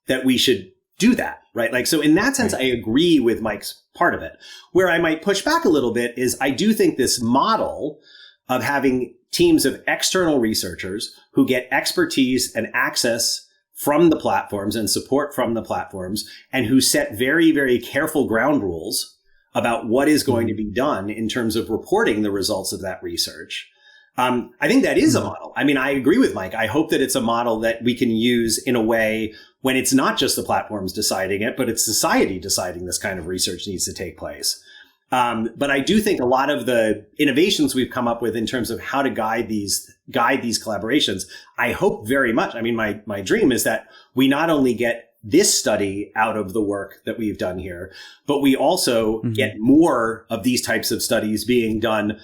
that we should do that, right? Like, so in that sense, I agree with Mike's part of it. Where I might push back a little bit is I do think this model of having teams of external researchers who get expertise and access from the platforms and support from the platforms and who set very, very careful ground rules about what is going to be done in terms of reporting the results of that research. I think that is a model. I mean, I agree with Mike. I hope that it's a model that we can use in a way when it's not just the platforms deciding it, but it's society deciding this kind of research needs to take place. But I do think a lot of the innovations we've come up with in terms of how to guide these collaborations, I hope very much. I mean, my dream is that we not only get this study out of the work that we've done here, but we also get more of these types of studies being done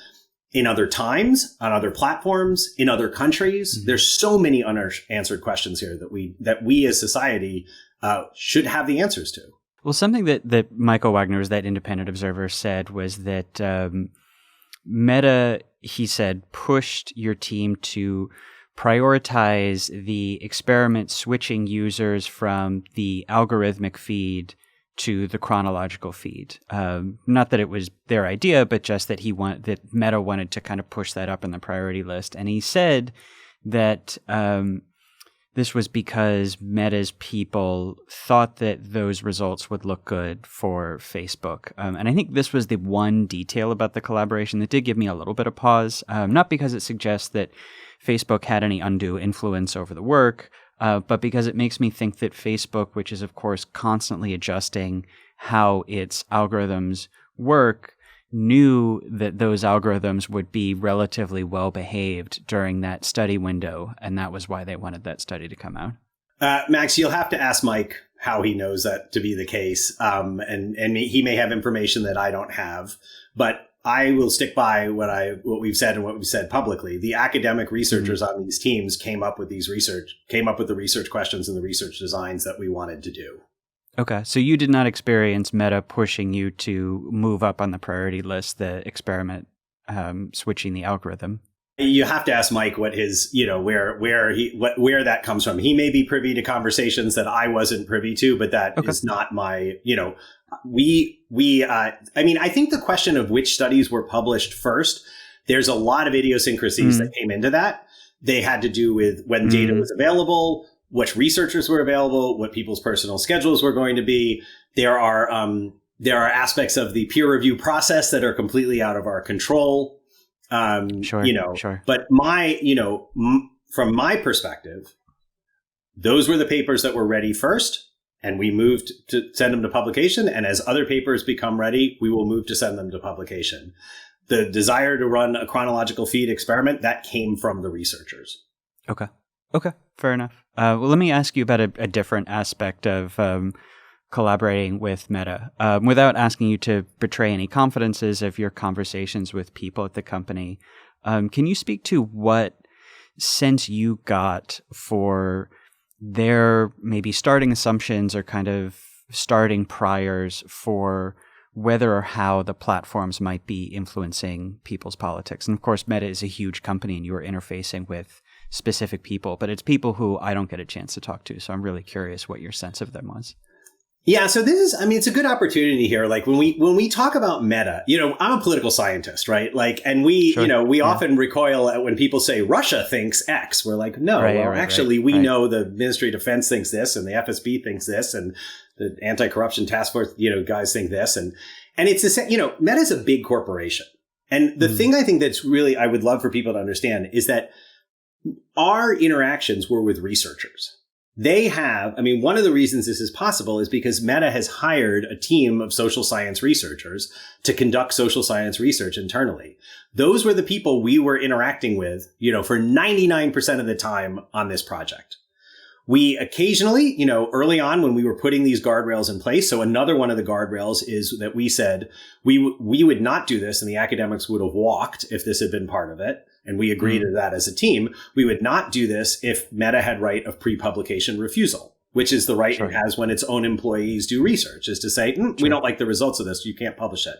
in other times, on other platforms, in other countries. There's so many unanswered questions here that we as society should have the answers to. Well, something that Michael Wagner, that independent observer, said was that Meta, he said, pushed your team to prioritize the experiment switching users from the algorithmic feed to the chronological feed. Not that it was their idea, but just that that Meta wanted to kind of push that up in the priority list. And he said that this was because Meta's people thought that those results would look good for Facebook. And I think this was the one detail about the collaboration that did give me a little bit of pause, not because it suggests that Facebook had any undue influence over the work, but because it makes me think that Facebook, which is, of course, constantly adjusting how its algorithms work, knew that those algorithms would be relatively well behaved during that study window, and that was why they wanted that study to come out. Max, you'll have to ask Mike how he knows that to be the case, and he may have information that I don't have, but I will stick by what we've said and what we've said publicly. The academic researchers on these teams came up with the research questions and the research designs that we wanted to do. Okay, so you did not experience Meta pushing you to move up on the priority list, the experiment switching the algorithm. You have to ask Mike what his, where that comes from. He may be privy to conversations that I wasn't privy to, but that is not my, I think the question of which studies were published first, there's a lot of idiosyncrasies that came into that. They had to do with when data was available, which researchers were available, what people's personal schedules were going to be. There are aspects of the peer review process that are completely out of our control. Sure. But from my perspective, those were the papers that were ready first, and we moved to send them to publication. And as other papers become ready, we will move to send them to publication. The desire to run a chronological feed experiment, that came from the researchers. Okay, fair enough. Well, let me ask you about a different aspect of collaborating with Meta. Without asking you to betray any confidences of your conversations with people at the company, can you speak to what sense you got for their maybe starting assumptions or kind of starting priors for whether or how the platforms might be influencing people's politics. And of course, Meta is a huge company and you are interfacing with specific people, but it's people who I don't get a chance to talk to. So I'm really curious what your sense of them was. Yeah, so this is, I mean, it's a good opportunity here. Like when we talk about Meta, I'm a political scientist, right? Like, and we, Sure. we often recoil at when people say Russia thinks X. We're like, no, we know the Ministry of Defense thinks this, and the FSB thinks this, and the Anti-Corruption Task Force, guys think this, and it's the same. Meta is a big corporation, and the thing I think that's really I would love for people to understand is that our interactions were with researchers. They have, one of the reasons this is possible is because Meta has hired a team of social science researchers to conduct social science research internally. Those were the people we were interacting with, for 99% of the time on this project. We occasionally, early on when we were putting these guardrails in place. So another one of the guardrails is that we said we would not do this and the academics would have walked if this had been part of it. And we agreed to that as a team. We would not do this if Meta had right of pre-publication refusal, which is the right it has when its own employees do research, is to say, we don't like the results of this. You can't publish it.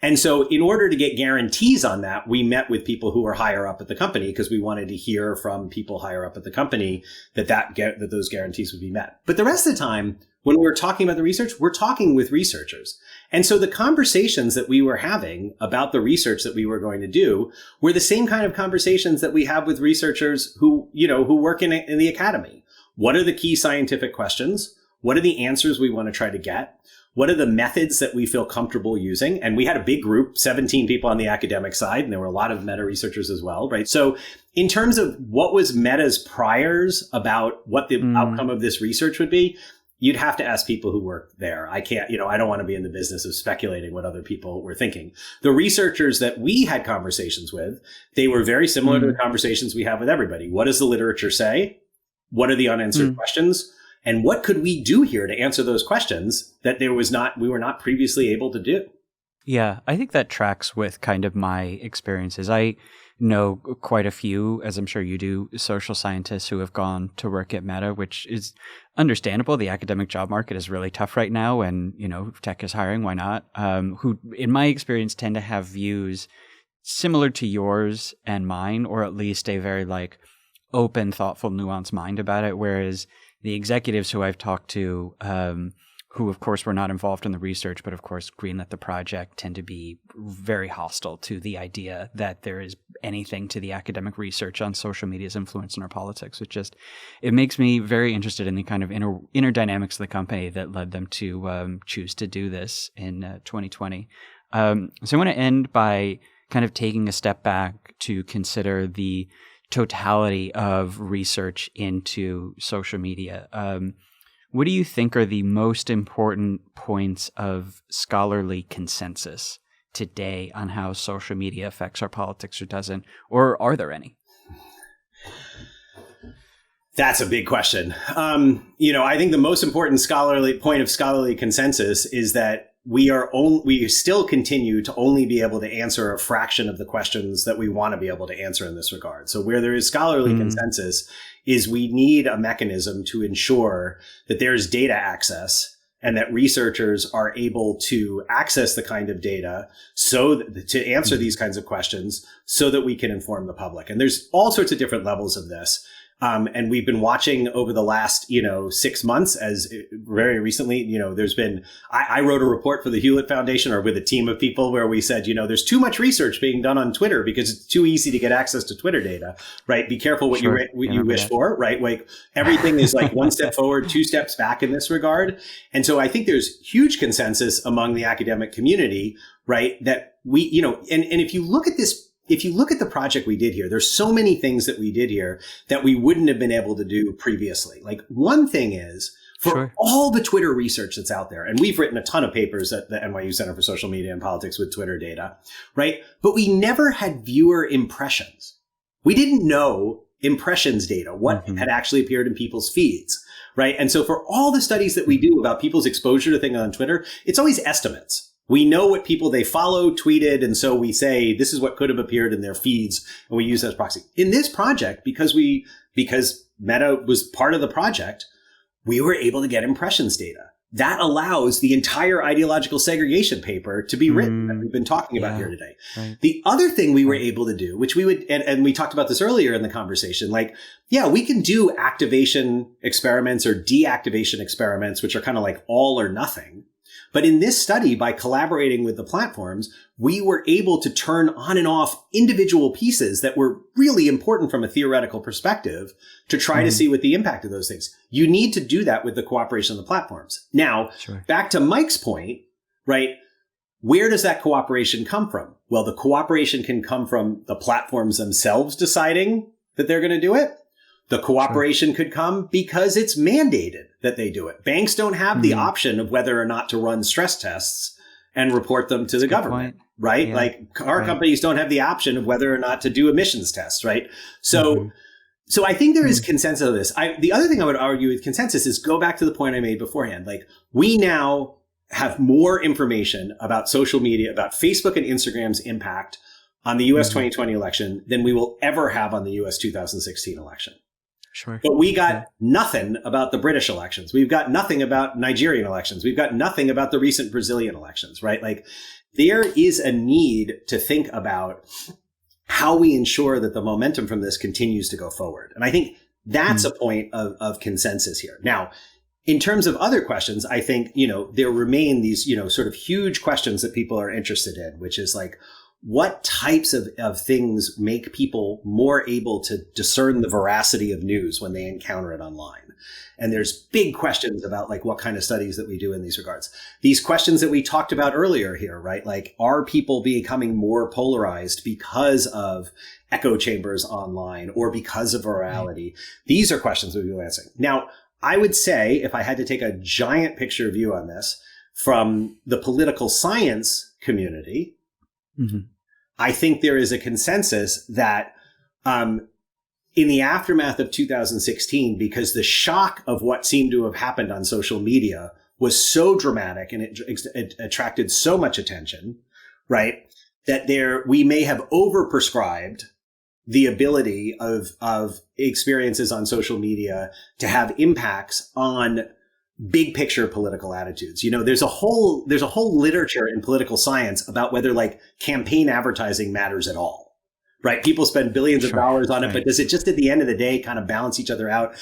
And so in order to get guarantees on that, we met with people who were higher up at the company because we wanted to hear from people higher up at the company that those guarantees would be met. But the rest of the time, when we're talking about the research, we're talking with researchers. And so the conversations that we were having about the research that we were going to do were the same kind of conversations that we have with researchers who work in the academy. What are the key scientific questions? What are the answers we want to try to get? What are the methods that we feel comfortable using? And we had a big group, 17 people on the academic side, and there were a lot of Meta researchers as well, right? So in terms of what was Meta's priors about what the outcome of this research would be, you'd have to ask people who work there. I can't, I don't want to be in the business of speculating what other people were thinking. The researchers that we had conversations with, they were very similar to the conversations we have with everybody. What does the literature say? What are the unanswered questions? And what could we do here to answer those questions that we were not previously able to do? Yeah, I think that tracks with kind of my experiences. I know quite a few, as I'm sure you do, social scientists who have gone to work at Meta, which is understandable. The academic job market is really tough right now, and tech is hiring. Why not? Who, in my experience, tend to have views similar to yours and mine, or at least a very open, thoughtful, nuanced mind about it. Whereas the executives who I've talked to, who of course were not involved in the research, but of course greenlit the project, tend to be very hostile to the idea that there is anything to the academic research on social media's influence in our politics. It makes me very interested in the kind of inner dynamics of the company that led them to choose to do this in 2020. So I want to end by kind of taking a step back to consider the totality of research into social media. What do you think are the most important points of scholarly consensus today on how social media affects our politics or doesn't? Or are there any? That's a big question. I think the most important point of scholarly consensus is that we still continue to only be able to answer a fraction of the questions that we want to be able to answer in this regard. So where there is scholarly consensus is we need a mechanism to ensure that there's data access and that researchers are able to access the kind of data to answer these kinds of questions so that we can inform the public. And there's all sorts of different levels of this. And we've been watching over the last, 6 months as very recently, there's been, I wrote a report for the Hewlett Foundation or with a team of people where we said, there's too much research being done on Twitter because it's too easy to get access to Twitter data, right? Be careful what you wish for, right? Like everything is like one step forward, 2 steps back in this regard. And so I think there's huge consensus among the academic community, right? That we, and if you look at this, if you look at the project we did here, there's so many things that we did here that we wouldn't have been able to do previously. Like one thing is for all the Twitter research that's out there, and we've written a ton of papers at the NYU Center for Social Media and Politics with Twitter data, right? But we never had viewer impressions. We didn't know impressions data, what had actually appeared in people's feeds, right? And so for all the studies that we do about people's exposure to things on Twitter, it's always estimates. We know what people they follow tweeted. And so we say, this is what could have appeared in their feeds. And we use that as proxy. In this project, because Meta was part of the project, we were able to get impressions data. That allows the entire ideological segregation paper to be written that we've been talking about here today. Right. The other thing we were able to do, which we would, and we talked about this earlier in the conversation, like, yeah, we can do activation experiments or deactivation experiments, which are kind of like all or nothing. But in this study, by collaborating with the platforms, we were able to turn on and off individual pieces that were really important from a theoretical perspective to try to see what the impact of those things. You need to do that with the cooperation of the platforms. Now, back to Mike's point, right? Where does that cooperation come from? Well, the cooperation can come from the platforms themselves deciding that they're going to do it. The cooperation could come because it's mandated that they do it. Banks don't have the option of whether or not to run stress tests and report them to the government, right? Yeah. Like car companies don't have the option of whether or not to do emissions tests, right? So, so I think there is consensus on this. The other thing I would argue with consensus is go back to the point I made beforehand. Like we now have more information about social media, about Facebook and Instagram's impact on the US 2020 election than we will ever have on the US 2016 election. Sure. But we got nothing about the British elections. We've got nothing about Nigerian elections. We've got nothing about the recent Brazilian elections, right? Like there is a need to think about how we ensure that the momentum from this continues to go forward. And I think that's a point of consensus here. Now, in terms of other questions, I think, there remain these, sort of huge questions that people are interested in, which is like, what types of things make people more able to discern the veracity of news when they encounter it online? And there's big questions about like what kind of studies that we do in these regards. These questions that we talked about earlier here, right? Like, are people becoming more polarized because of echo chambers online or because of virality? These are questions we'll be answering. Now, I would say if I had to take a giant picture view on this from the political science community, I think there is a consensus that in the aftermath of 2016, because the shock of what seemed to have happened on social media was so dramatic and it attracted so much attention, right, that we may have overprescribed the ability of experiences on social media to have impacts on big picture political attitudes. There's a whole literature in political science about whether like campaign advertising matters at all, right? People spend billions of dollars on it, but does it just at the end of the day kind of balance each other out?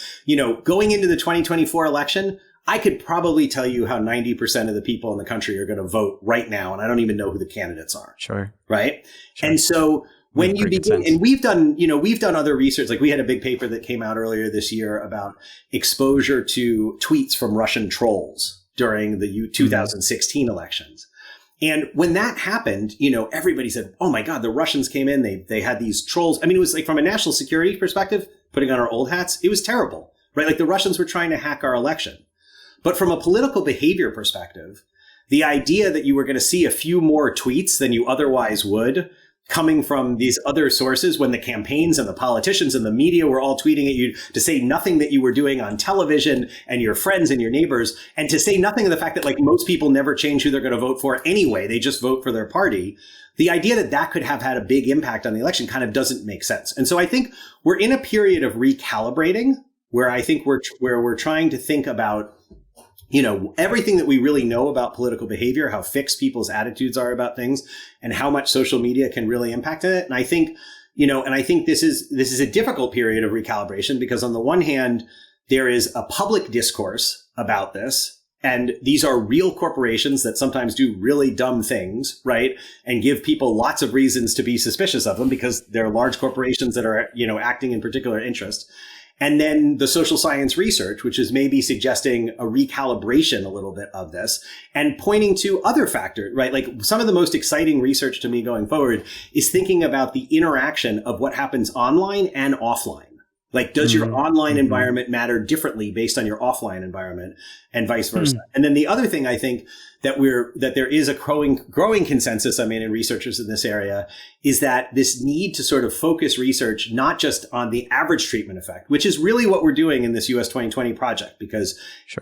Going into the 2024 election, I could probably tell you how 90% of the people in the country are going to vote right now. And I don't even know who the candidates are. Sure. Right. Sure. And so when you begin, and we've done other research, like we had a big paper that came out earlier this year about exposure to tweets from Russian trolls during the 2016 elections. And when that happened, everybody said, oh my God, the Russians came in, they had these trolls. I mean, it was like from a national security perspective, putting on our old hats, it was terrible, right? Like the Russians were trying to hack our election. But from a political behavior perspective, the idea that you were going to see a few more tweets than you otherwise would coming from these other sources when the campaigns and the politicians and the media were all tweeting at you to say nothing that you were doing on television and your friends and your neighbors, and to say nothing of the fact that like most people never change who they're going to vote for anyway. They just vote for their party. The idea that that could have had a big impact on the election kind of doesn't make sense. And so I think we're in a period of recalibrating where I think we're trying to think about everything that we really know about political behavior, how fixed people's attitudes are about things, and how much social media can really impact it. And I think, this is a difficult period of recalibration because on the one hand, there is a public discourse about this. And these are real corporations that sometimes do really dumb things, right? And give people lots of reasons to be suspicious of them because they're large corporations that are, acting in particular interest. And then the social science research, which is maybe suggesting a recalibration a little bit of this and pointing to other factors, right? Like some of the most exciting research to me going forward is thinking about the interaction of what happens online and offline. Like, does your online environment matter differently based on your offline environment, and vice versa? And then the other thing I think that there is a growing consensus, in researchers in this area, is that this need to sort of focus research not just on the average treatment effect, which is really what we're doing in this US 2020 project, because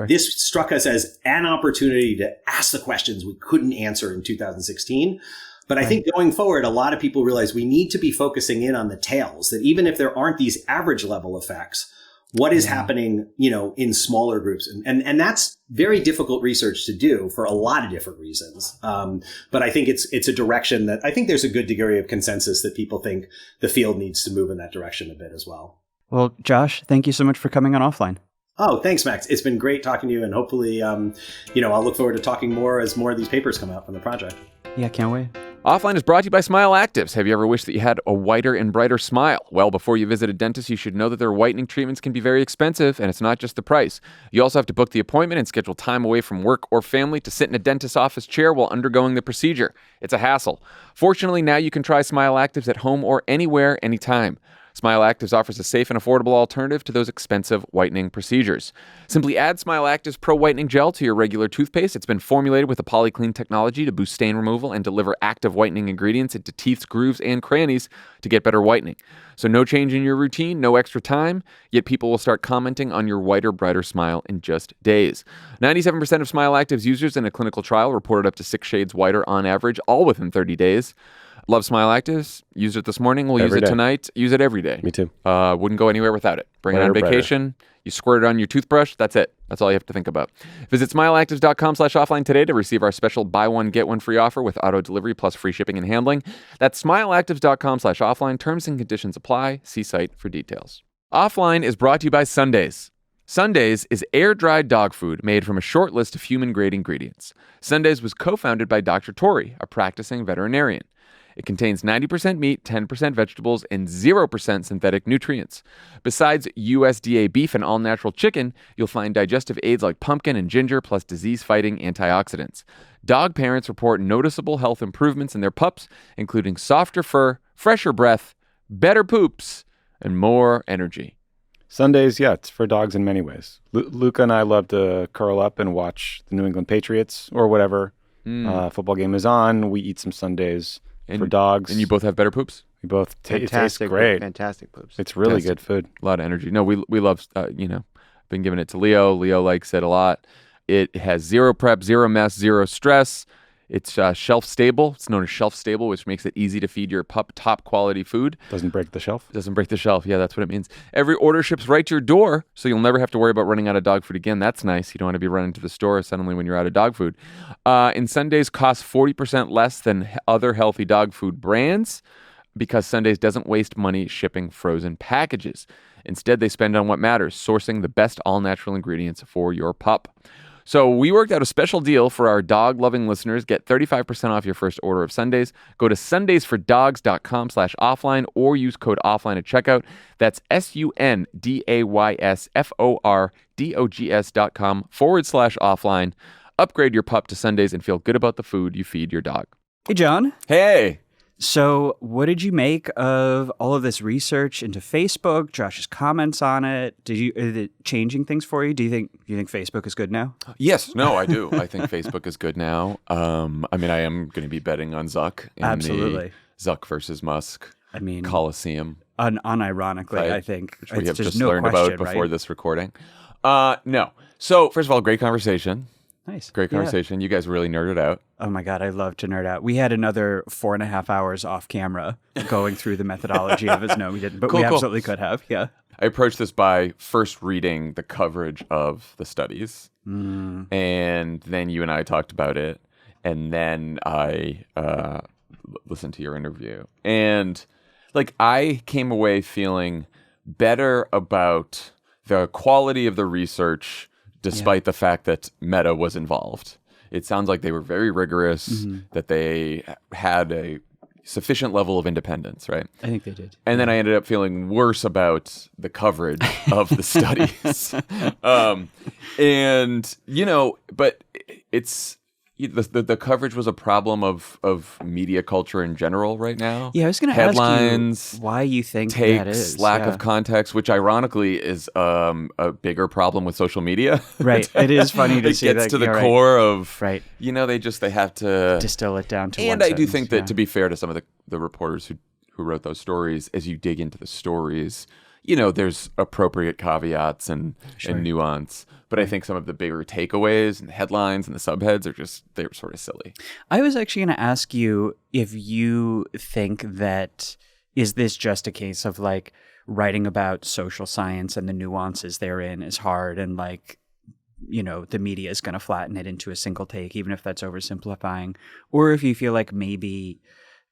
this struck us as an opportunity to ask the questions we couldn't answer in 2016. But I think going forward, a lot of people realize we need to be focusing in on the tails, that even if there aren't these average level effects, what is happening, in smaller groups? And that's very difficult research to do for a lot of different reasons. But I think it's a direction that I think there's a good degree of consensus that people think the field needs to move in that direction a bit as well. Well, Josh, thank you so much for coming on Offline. Oh, thanks, Max. It's been great talking to you. And hopefully, I'll look forward to talking more as more of these papers come out from the project. Yeah, can't wait. Offline is brought to you by Smile Actives. Have you ever wished that you had a whiter and brighter smile? Well, before you visit a dentist, you should know that their whitening treatments can be very expensive, and it's not just the price. You also have to book the appointment and schedule time away from work or family to sit in a dentist's office chair while undergoing the procedure. It's a hassle. Fortunately, now you can try Smile Actives at home or anywhere, anytime. Smile Actives offers a safe and affordable alternative to those expensive whitening procedures. Simply add Smile Actives Pro Whitening Gel to your regular toothpaste. It's been formulated with a polyclean technology to boost stain removal and deliver active whitening ingredients into teeth's grooves and crannies to get better whitening. So no change in your routine, no extra time, yet people will start commenting on your whiter, brighter smile in just days. 97% of Smile Actives users in a clinical trial reported up to 6 shades whiter on average, all within 30 days. Love Smile Actives. Used it this morning. We'll use it tonight. Use it every day. Me too. Wouldn't go anywhere without it. Bring it on vacation. You squirt it on your toothbrush. That's it. That's all you have to think about. Visit smileactives.com/offline today to receive our special buy one, get one free offer with auto delivery plus free shipping and handling. That's smileactives.com/offline. Terms and conditions apply. See site for details. Offline is brought to you by Sundays. Sundays is air-dried dog food made from a short list of human-grade ingredients. Sundays was co-founded by Dr. Tori, a practicing veterinarian. It contains 90% meat, 10% vegetables, and 0% synthetic nutrients. Besides USDA beef and all-natural chicken, you'll find digestive aids like pumpkin and ginger, plus disease-fighting antioxidants. Dog parents report noticeable health improvements in their pups, including softer fur, fresher breath, better poops, and more energy. Sundays, yeah, it's for dogs in many ways. Luca and I love to curl up and watch the New England Patriots or whatever football game is on. We eat some Sundays. For dogs. And you both have better poops? We both it tastes great. Fantastic poops. It's really good food. A lot of energy. No, we love, been giving it to Leo. Leo likes it a lot. It has zero prep, zero mess, zero stress. It's shelf stable. It's known as shelf stable, which makes it easy to feed your pup top quality food. Doesn't break the shelf? Doesn't break the shelf. Yeah, that's what it means. Every order ships right to your door, so you'll never have to worry about running out of dog food again. That's nice. You don't want to be running to the store suddenly when you're out of dog food. And Sundays cost 40% less than other healthy dog food brands because Sundays doesn't waste money shipping frozen packages. Instead, they spend on what matters, sourcing the best all-natural ingredients for your pup. So we worked out a special deal for our dog-loving listeners. Get 35% off your first order of Sundays. Go to sundaysfordogs.com/offline or use code offline at checkout. That's sundaysfordogs.com/offline. Upgrade your pup to Sundays and feel good about the food you feed your dog. Hey, John. Hey. So what did you make of all of this research into Facebook, Josh's comments on it? Is it changing things for you? Do you think Facebook is good now? Yes. No, I do. I think Facebook is good now. I am going to be betting on Zuck in Absolutely. the Zuck versus Musk Coliseum. Unironically, Right. I think. Which we have just just no learned question, about before right? this recording. No. So, first of all, great conversation. Nice. Great conversation. Yeah. You guys really nerded out. Oh my God, I love to nerd out. We had another 4.5 hours off camera going through the methodology of it. No, we didn't, but we absolutely could have. Yeah. I approached this by first reading the coverage of the studies. And then you and I talked about it. And then I listened to your interview. And I came away feeling better about the quality of the research despite the fact that Meta was involved. It sounds like they were very rigorous, that they had a sufficient level of independence, right? I think they did. And then I ended up feeling worse about the coverage of the studies. But it's, the coverage was a problem of media culture in general right now. Yeah, I was going to ask you why you think takes, that is. Lack of context, which ironically is a bigger problem with social media. Right. It is funny to see that. It gets to the core of, right. They have to distill it down to one And I do sentence, think that, to be fair to some of the reporters who wrote those stories, as you dig into the stories, there's appropriate caveats and nuance. But I think some of the bigger takeaways and the headlines and the subheads they're sort of silly. I was actually going to ask you if you think that, is this just a case of like writing about social science and the nuances therein is hard and like, the media is going to flatten it into a single take, even if that's oversimplifying, or if you feel like maybe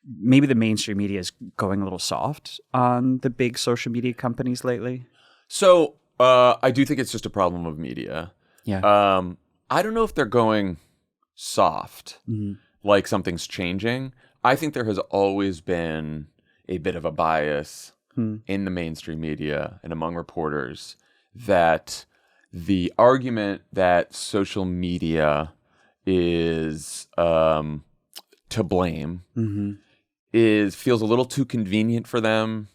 the mainstream media is going a little soft on the big social media companies lately? So I do think it's just a problem of media. Yeah. I don't know if they're going soft, like something's changing. I think there has always been a bit of a bias in the mainstream media and among reporters that the argument that social media is to blame feels a little too convenient for them.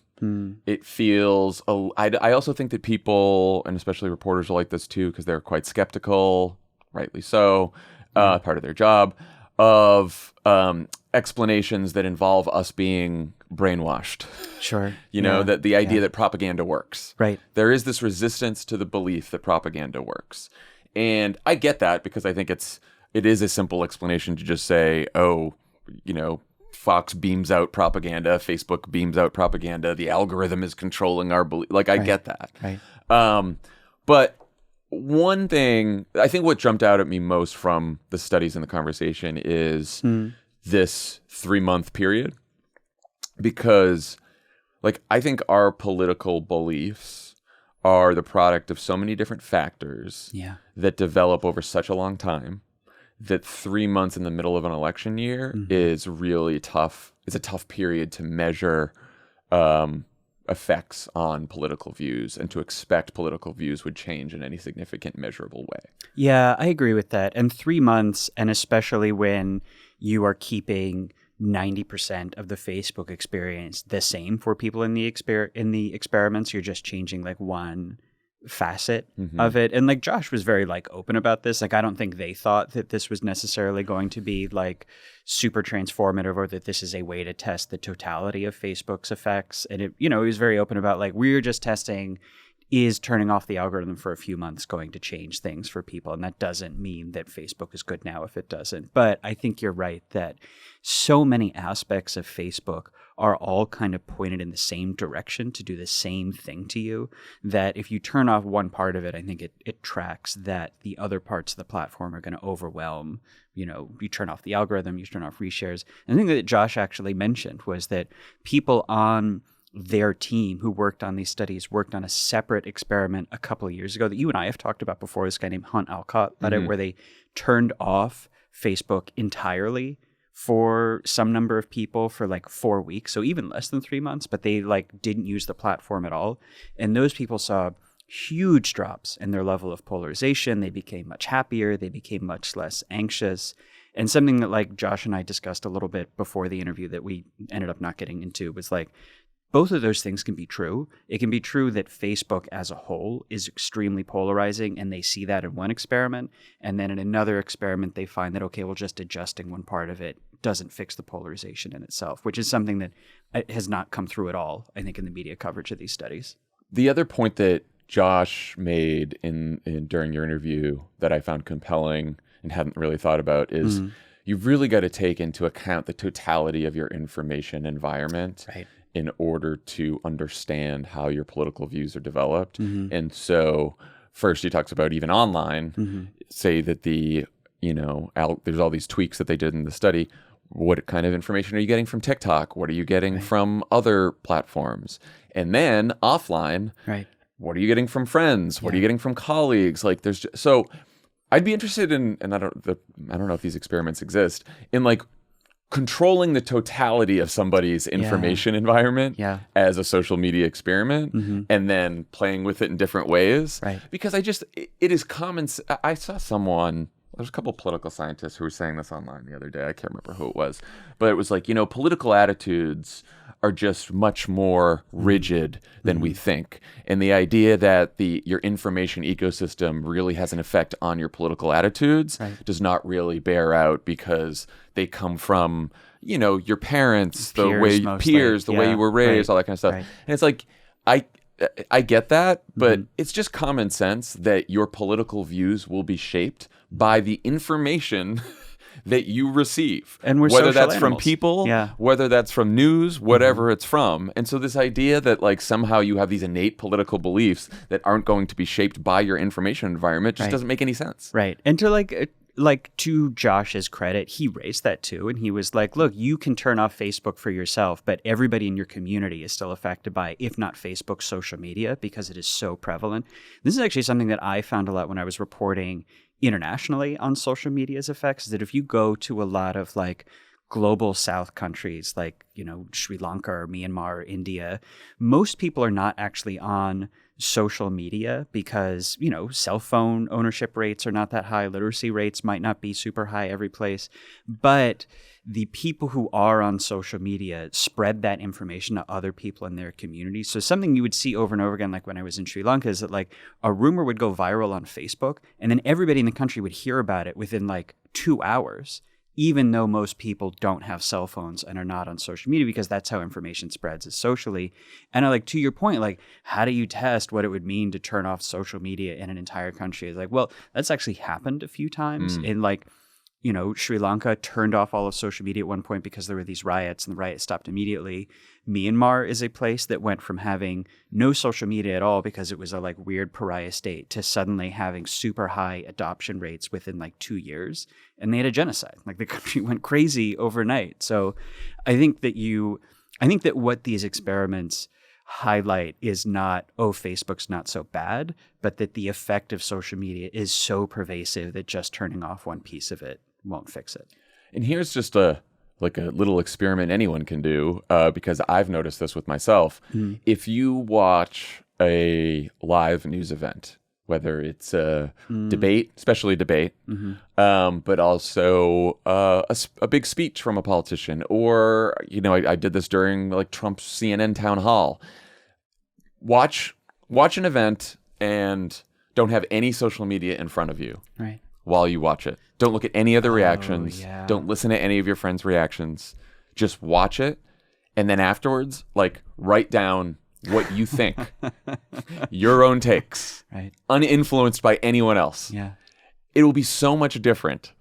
It feels. I also think that people, and especially reporters, are like this too because they're quite skeptical, rightly so, part of their job, of explanations that involve us being brainwashed. Sure. That the idea that propaganda works. Right. There is this resistance to the belief that propaganda works, and I get that because I think it is a simple explanation to just say, Fox beams out propaganda, Facebook beams out propaganda, the algorithm is controlling our belief. Like, I get that. Right. But one thing, I think what jumped out at me most from the studies and the conversation is this 3-month period. Because, I think our political beliefs are the product of so many different factors that develop over such a long time, that 3 months in the middle of an election year is really tough. It's a tough period to measure effects on political views and to expect political views would change in any significant measurable way. Yeah, I agree with that. And 3 months, and especially when you are keeping 90% of the Facebook experience the same for people in the experiments, you're just changing like one facet of it. And like Josh was very like open about this. Like, I don't think they thought that this was necessarily going to be like super transformative or that this is a way to test the totality of Facebook's effects. And it, he was very open about like, we're just testing, is turning off the algorithm for a few months going to change things for people? And that doesn't mean that Facebook is good now if it doesn't. But I think you're right that so many aspects of Facebook are all kind of pointed in the same direction to do the same thing to you, that if you turn off one part of it, I think it tracks that the other parts of the platform are going to overwhelm. You turn off the algorithm, you turn off reshares. And the thing that Josh actually mentioned was that people on their team who worked on these studies worked on a separate experiment a couple of years ago that you and I have talked about before. This guy named Hunt Alcott led it, where they turned off Facebook entirely for some number of people for like 4 weeks, so even less than 3 months, but they like didn't use the platform at all. And those people saw huge drops in their level of polarization. They became much happier. They became much less anxious. And something that like Josh and I discussed a little bit before the interview that we ended up not getting into was like, both of those things can be true. It can be true that Facebook as a whole is extremely polarizing, and they see that in one experiment. And then in another experiment, they find that, okay, well, just adjusting one part of it doesn't fix the polarization in itself, which is something that has not come through at all, I think, in the media coverage of these studies. The other point that Josh made during your interview that I found compelling and hadn't really thought about is you've really got to take into account the totality of your information environment. Right. In order to understand how your political views are developed. And so first he talks about even online, say that there's all these tweaks that they did in the study. What kind of information are you getting from TikTok? What are you getting from other platforms? And then offline, what are you getting from friends? What are you getting from colleagues? Like so I'd be interested in, and I don't know if these experiments exist, in like controlling the totality of somebody's information environment as a social media experiment and then playing with it in different ways. Right. Because it is common. I saw someone There's a couple political scientists who were saying this online the other day. I can't remember who it was, but it was like, political attitudes are just much more rigid than we think. And the idea that your information ecosystem really has an effect on your political attitudes does not really bear out, because they come from, your parents, the way you were raised, all that kind of stuff. Right. And it's like, I get that, but it's just common sense that your political views will be shaped by the information that you receive, and whether that's animals. From people, whether that's from news, whatever it's from. And so this idea that like somehow you have these innate political beliefs that aren't going to be shaped by your information environment just doesn't make any sense. Right. And to like to Josh's credit, he raised that too. And he was like, look, you can turn off Facebook for yourself, but everybody in your community is still affected by, if not Facebook, social media, because it is so prevalent. This is actually something that I found a lot when I was reporting internationally on social media's effects, is that if you go to a lot of like global South countries like, Sri Lanka or Myanmar or India, most people are not actually on social media because, cell phone ownership rates are not that high. Literacy rates might not be super high every place. But the people who are on social media spread that information to other people in their community. So something you would see over and over again, like when I was in Sri Lanka, is that like a rumor would go viral on Facebook, and then everybody in the country would hear about it within like 2 hours, even though most people don't have cell phones and are not on social media, because that's how information spreads, is socially. And to your point, like, how do you test what it would mean to turn off social media in an entire country? It's like, well, that's actually happened a few times. In like, Sri Lanka turned off all of social media at one point because there were these riots, and the riots stopped immediately. Myanmar is a place that went from having no social media at all because it was a like weird pariah state to suddenly having super high adoption rates within like 2 years. And they had a genocide. Like the country went crazy overnight. So I think that what these experiments highlight is not, Facebook's not so bad, but that the effect of social media is so pervasive that just turning off one piece of it won't fix it. And here's just a little experiment anyone can do, because I've noticed this with myself. If you watch a live news event, whether it's a debate, especially debate, but also a big speech from a politician, or, I did this during like Trump's CNN town hall. Watch an event and don't have any social media in front of you while you watch it. Don't look at any other reactions. Yeah. Don't listen to any of your friends' reactions. Just watch it. And then afterwards, like, write down what you think. Your own takes. Right. Uninfluenced by anyone else. Yeah. It will be so much different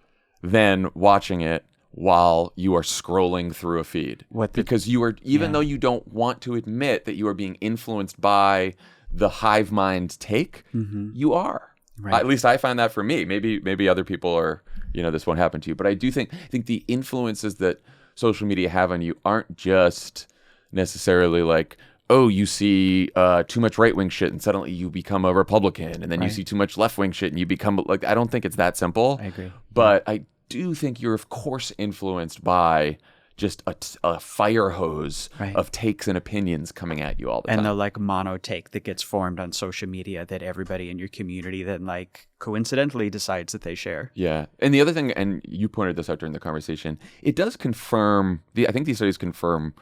than watching it while you are scrolling through a feed. Because you are, even though you don't want to admit that you are being influenced by the hive mind take, you are. Right. At least I find that for me. Maybe other people are, this won't happen to you. But I do think the influences that social media have on you aren't just necessarily like, oh, you see too much right-wing shit and suddenly you become a Republican, and then you see too much left-wing shit and you become like, I don't think it's that simple. I agree. But I do think you're of course influenced by just a fire hose of takes and opinions coming at you all the time. And the like mono take that gets formed on social media that everybody in your community then like coincidentally decides that they share. Yeah. And the other thing, and you pointed this out during the conversation, it does confirm, I think these studies confirm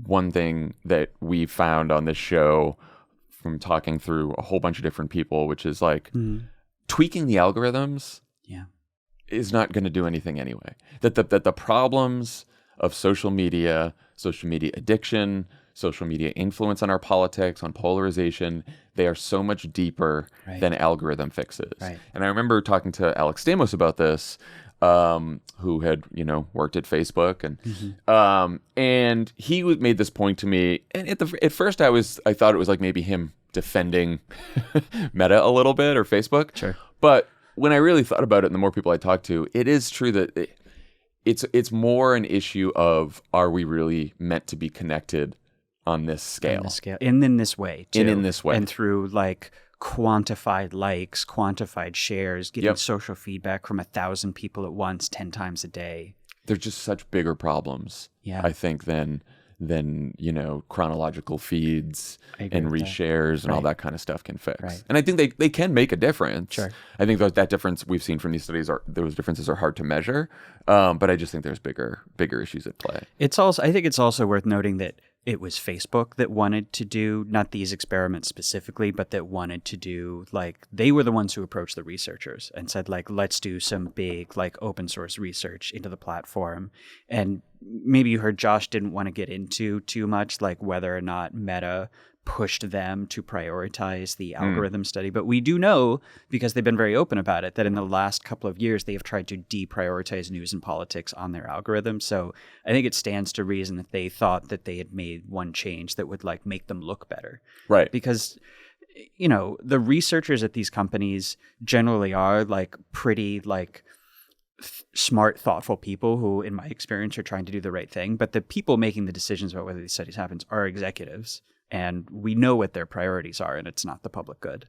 one thing that we found on this show from talking through a whole bunch of different people, which is like tweaking the algorithms is not going to do anything anyway. That the problems of social media addiction, social media influence on our politics, on polarization, they are so much deeper than algorithm fixes. Right. And I remember talking to Alex Stamos about this, who had, worked at Facebook, and he made this point to me. And at first I thought it was like maybe him defending Meta a little bit, or Facebook. Sure. But when I really thought about it, and the more people I talked to, it is true that it's more an issue of, are we really meant to be connected on this scale? And in this way, too. And in this way. And through like quantified likes, quantified shares, getting social feedback from 1,000 people at once, 10 times a day. They're just such bigger problems, I think, than chronological feeds and reshares and all that kind of stuff can fix. Right. And I think they can make a difference. Sure. I think that difference we've seen from these studies those differences are hard to measure. But I just think there's bigger issues at play. I think it's also worth noting that it was Facebook that wanted to do, not these experiments specifically, but that wanted to do, like, they were the ones who approached the researchers and said, like, let's do some big, like, open source research into the platform. And maybe you heard Josh didn't want to get into too much, like, whether or not Meta pushed them to prioritize the algorithm study. But we do know, because they've been very open about it, that in the last couple of years, they have tried to deprioritize news and politics on their algorithm. So I think it stands to reason that they thought that they had made one change that would, like, make them look better. Right. Because, the researchers at these companies generally are, like, pretty, like, smart, thoughtful people who, in my experience, are trying to do the right thing. But the people making the decisions about whether these studies happen are executives. And we know what their priorities are, and it's not the public good.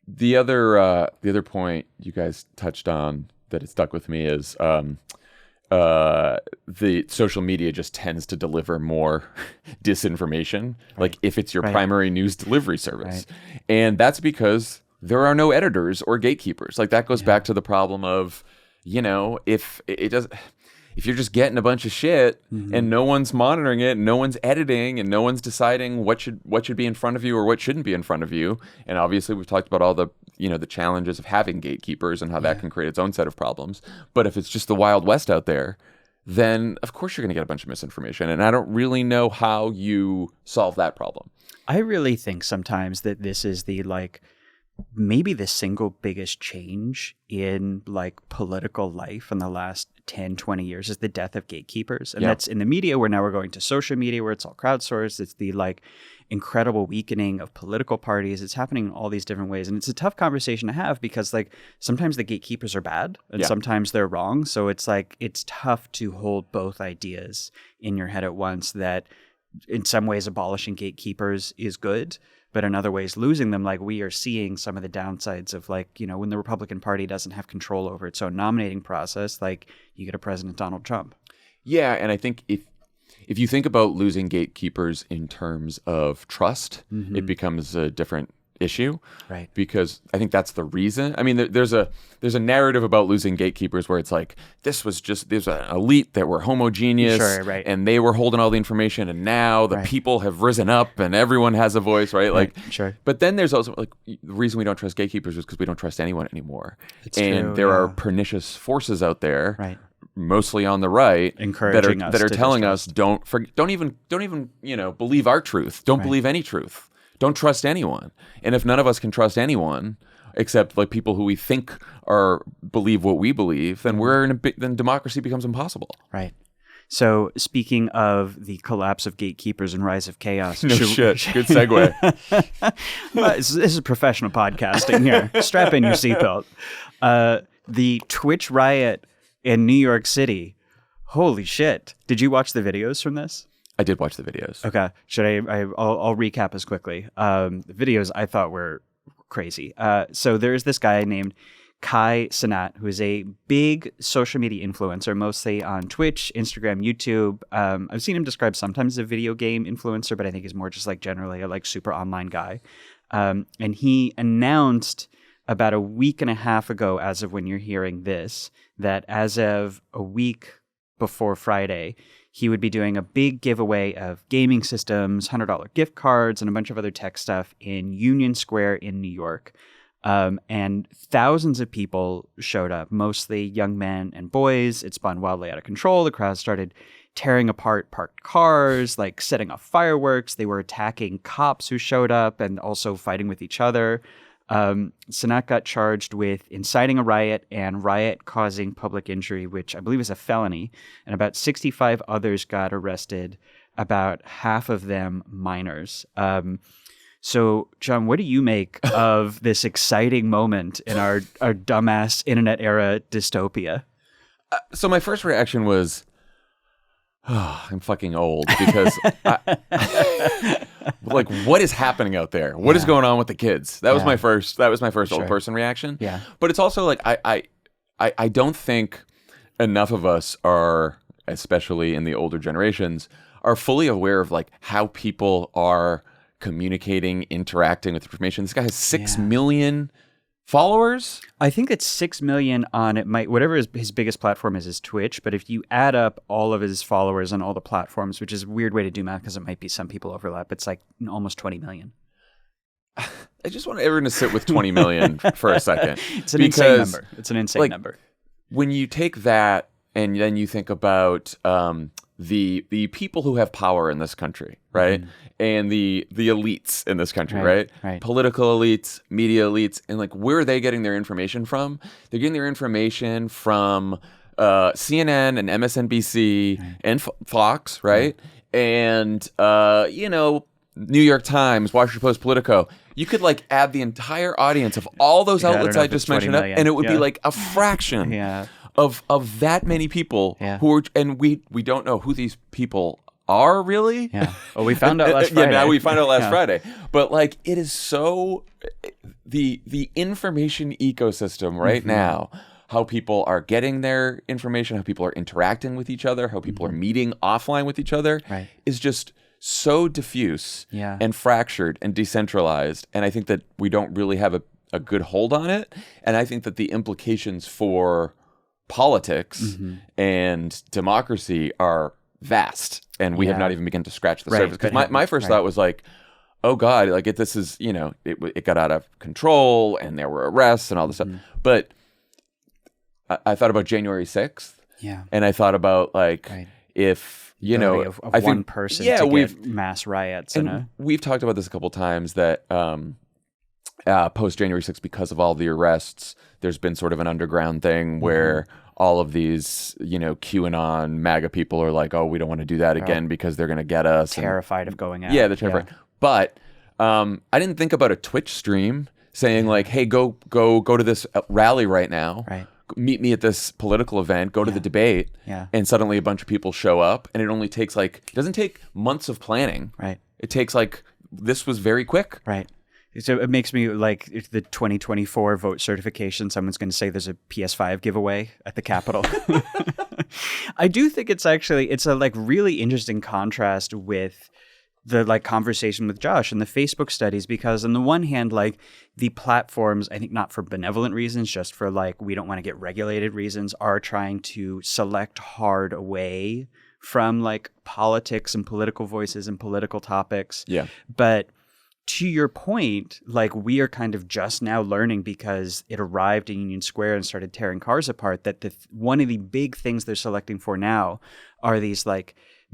The other point you guys touched on that it stuck with me is the social media just tends to deliver more disinformation, like if it's your primary news delivery service. Right. And that's because there are no editors or gatekeepers. Like that goes back to the problem of, if you're just getting a bunch of shit and no one's monitoring it, no one's editing, and no one's deciding what should be in front of you or what shouldn't be in front of you. And obviously we've talked about all the the challenges of having gatekeepers and how that can create its own set of problems. But if it's just the Wild West out there, then of course you're going to get a bunch of misinformation. And I don't really know how you solve that problem. I really think sometimes that this is the, like, maybe the single biggest change in, like, political life in the last 10, 20 years is the death of gatekeepers. And that's in the media, where now we're going to social media where it's all crowdsourced. It's the, like, incredible weakening of political parties. It's happening in all these different ways. And it's a tough conversation to have because, like, sometimes the gatekeepers are bad and sometimes they're wrong. So it's like, it's tough to hold both ideas in your head at once, that in some ways abolishing gatekeepers is good, but in other ways losing them. Like, we are seeing some of the downsides of, like, when the Republican Party doesn't have control over its own nominating process, like, you get a President Donald Trump. Yeah, and I think if you think about losing gatekeepers in terms of trust, it becomes a different issue, right? Because I think that's the reason. I mean, there's a narrative about losing gatekeepers where it's like, there's an elite that were homogeneous, and they were holding all the information, and now the people have risen up and everyone has a voice, right? Like, but then there's also, like, the reason we don't trust gatekeepers is because we don't trust anyone anymore. There are pernicious forces out there, mostly on the right, encouraging that are telling us don't even believe our truth. Don't believe any truth. Don't trust anyone. And if none of us can trust anyone except, like, people who we think believe what we believe, then then democracy becomes impossible. Right. So, speaking of the collapse of gatekeepers and rise of chaos. Good segue. This is professional podcasting here. Strap in your seatbelt. The Twitch riot in New York City. Holy shit. Did you watch the videos from this? I did watch the videos. Okay. I'll recap as quickly. The videos I thought were crazy. So there's this guy named Kai Cenat, who is a big social media influencer, mostly on Twitch, Instagram, YouTube. I've seen him described sometimes as a video game influencer, but I think he's more just, like, generally a, like, super online guy. And he announced about a week and a half ago, as of when you're hearing this, that as of a week before Friday, he would be doing a big giveaway of gaming systems, $100 gift cards, and a bunch of other tech stuff in Union Square in New York. And thousands of people showed up, mostly young men and boys. It spun wildly out of control. The crowd started tearing apart parked cars, like setting off fireworks. They were attacking cops who showed up and also fighting with each other. Cenat got charged with inciting a riot and riot causing public injury, which I believe is a felony, and about 65 others got arrested, about half of them minors. So, John, what do you make of this exciting moment in our dumbass internet era dystopia? So my first reaction was, I'm fucking old, because like, what is happening out there? What is going on with the kids? That was my first old person reaction. Yeah. But it's also like, I don't think enough of us are, especially in the older generations, are fully aware of like how people are communicating, interacting with information. This guy has 6 million followers. I think it's 6 million on it. Whatever his biggest platform is Twitch. But if you add up all of his followers on all the platforms, which is a weird way to do math because it might be some people overlap, it's like almost 20 million. I just want everyone to sit with 20 million for a second. It's an insane number. It's an insane number. When you take that and then you think about the people who have power in this country, right? And the elites in this country, right? Political elites, media elites, and like where are they getting their information from? They're getting their information from CNN and MSNBC and Fox, right? And New York Times, Washington Post, Politico. You could like add the entire audience of all those outlets I just mentioned up, and it would be like a fraction of that many people who are, and we don't know who these people are really. Yeah. Well, we found out last Friday. Now we found out last Friday. But like it is so the information ecosystem right now, how people are getting their information, how people are interacting with each other, how people are meeting offline with each other is just so diffuse and fractured and decentralized. And I think that we don't really have a good hold on it. And I think that the implications for politics and democracy are vast. And we have not even begun to scratch the surface. Because my first thought was like, oh God, like this is, it got out of control and there were arrests and all this stuff. But I thought about January 6th. Yeah. And I thought about like if, of I one think, person to get mass riots. And we've talked about this a couple times that post January 6th, because of all the arrests, there's been sort of an underground thing where all of these, QAnon MAGA people are like, oh, we don't want to do that again because they're going to get us. Terrified of going out. Yeah, they're terrified. Yeah. But I didn't think about a Twitch stream saying like, hey, go to this rally right now. Right. Meet me at this political event, go to the debate, and suddenly a bunch of people show up, and it only takes it doesn't take months of planning. Right. It takes this was very quick. Right. So it makes me like if the 2024 vote certification, someone's going to say there's a PS5 giveaway at the Capitol. I do think it's a really interesting contrast with the conversation with Josh and the Facebook studies, because on the one hand, the platforms, I think not for benevolent reasons, just for we don't want to get regulated reasons, are trying to select hard away from politics and political voices and political topics. Yeah. But to your point, we are kind of just now learning because it arrived in Union Square and started tearing cars apart that one of the big things they're selecting for now are these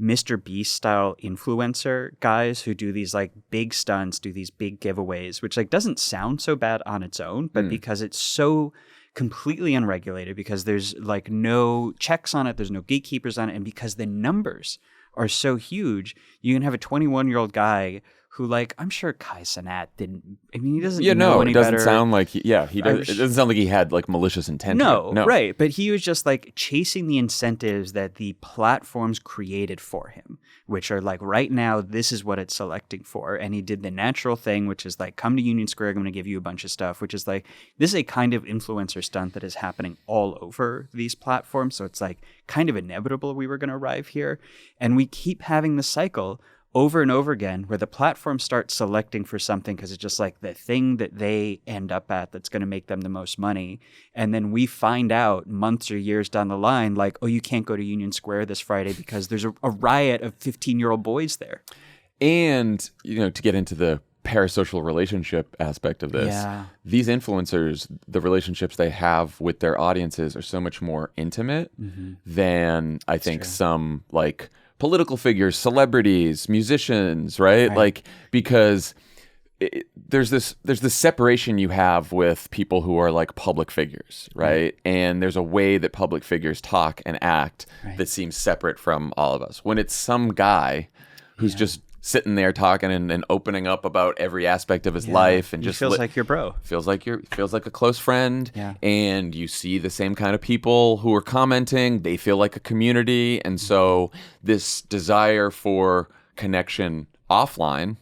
Mr. Beast style influencer guys who do these big stunts, do these big giveaways, which doesn't sound so bad on its own, but because it's so completely unregulated, because there's no checks on it, there's no gatekeepers on it, and because the numbers are so huge, you can have a 21-year-old guy who I'm sure Kai Cenat didn't. I mean, he doesn't know any better. It doesn't sound like he doesn't sound like he had malicious intent. No, right. But he was just chasing the incentives that the platforms created for him, which are right now, this is what it's selecting for. And he did the natural thing, which is come to Union Square, I'm going to give you a bunch of stuff, which is this is a kind of influencer stunt that is happening all over these platforms. So it's kind of inevitable we were going to arrive here. And we keep having the cycle over and over again where the platform starts selecting for something because it's just the thing that they end up at that's going to make them the most money. And then we find out months or years down the line, oh, you can't go to Union Square this Friday because there's a riot of 15-year-old boys there. And, to get into the parasocial relationship aspect of this, these influencers, the relationships they have with their audiences are so much more intimate than I think some political figures, celebrities, musicians, right? Because there's this separation you have with people who are public figures, right? And there's a way that public figures talk and act that seems separate from all of us. When it's some guy who's just sitting there talking and opening up about every aspect of his life and just feels like your bro. Feels like a close friend. Yeah. And you see the same kind of people who are commenting. They feel like a community. And so this desire for connection offline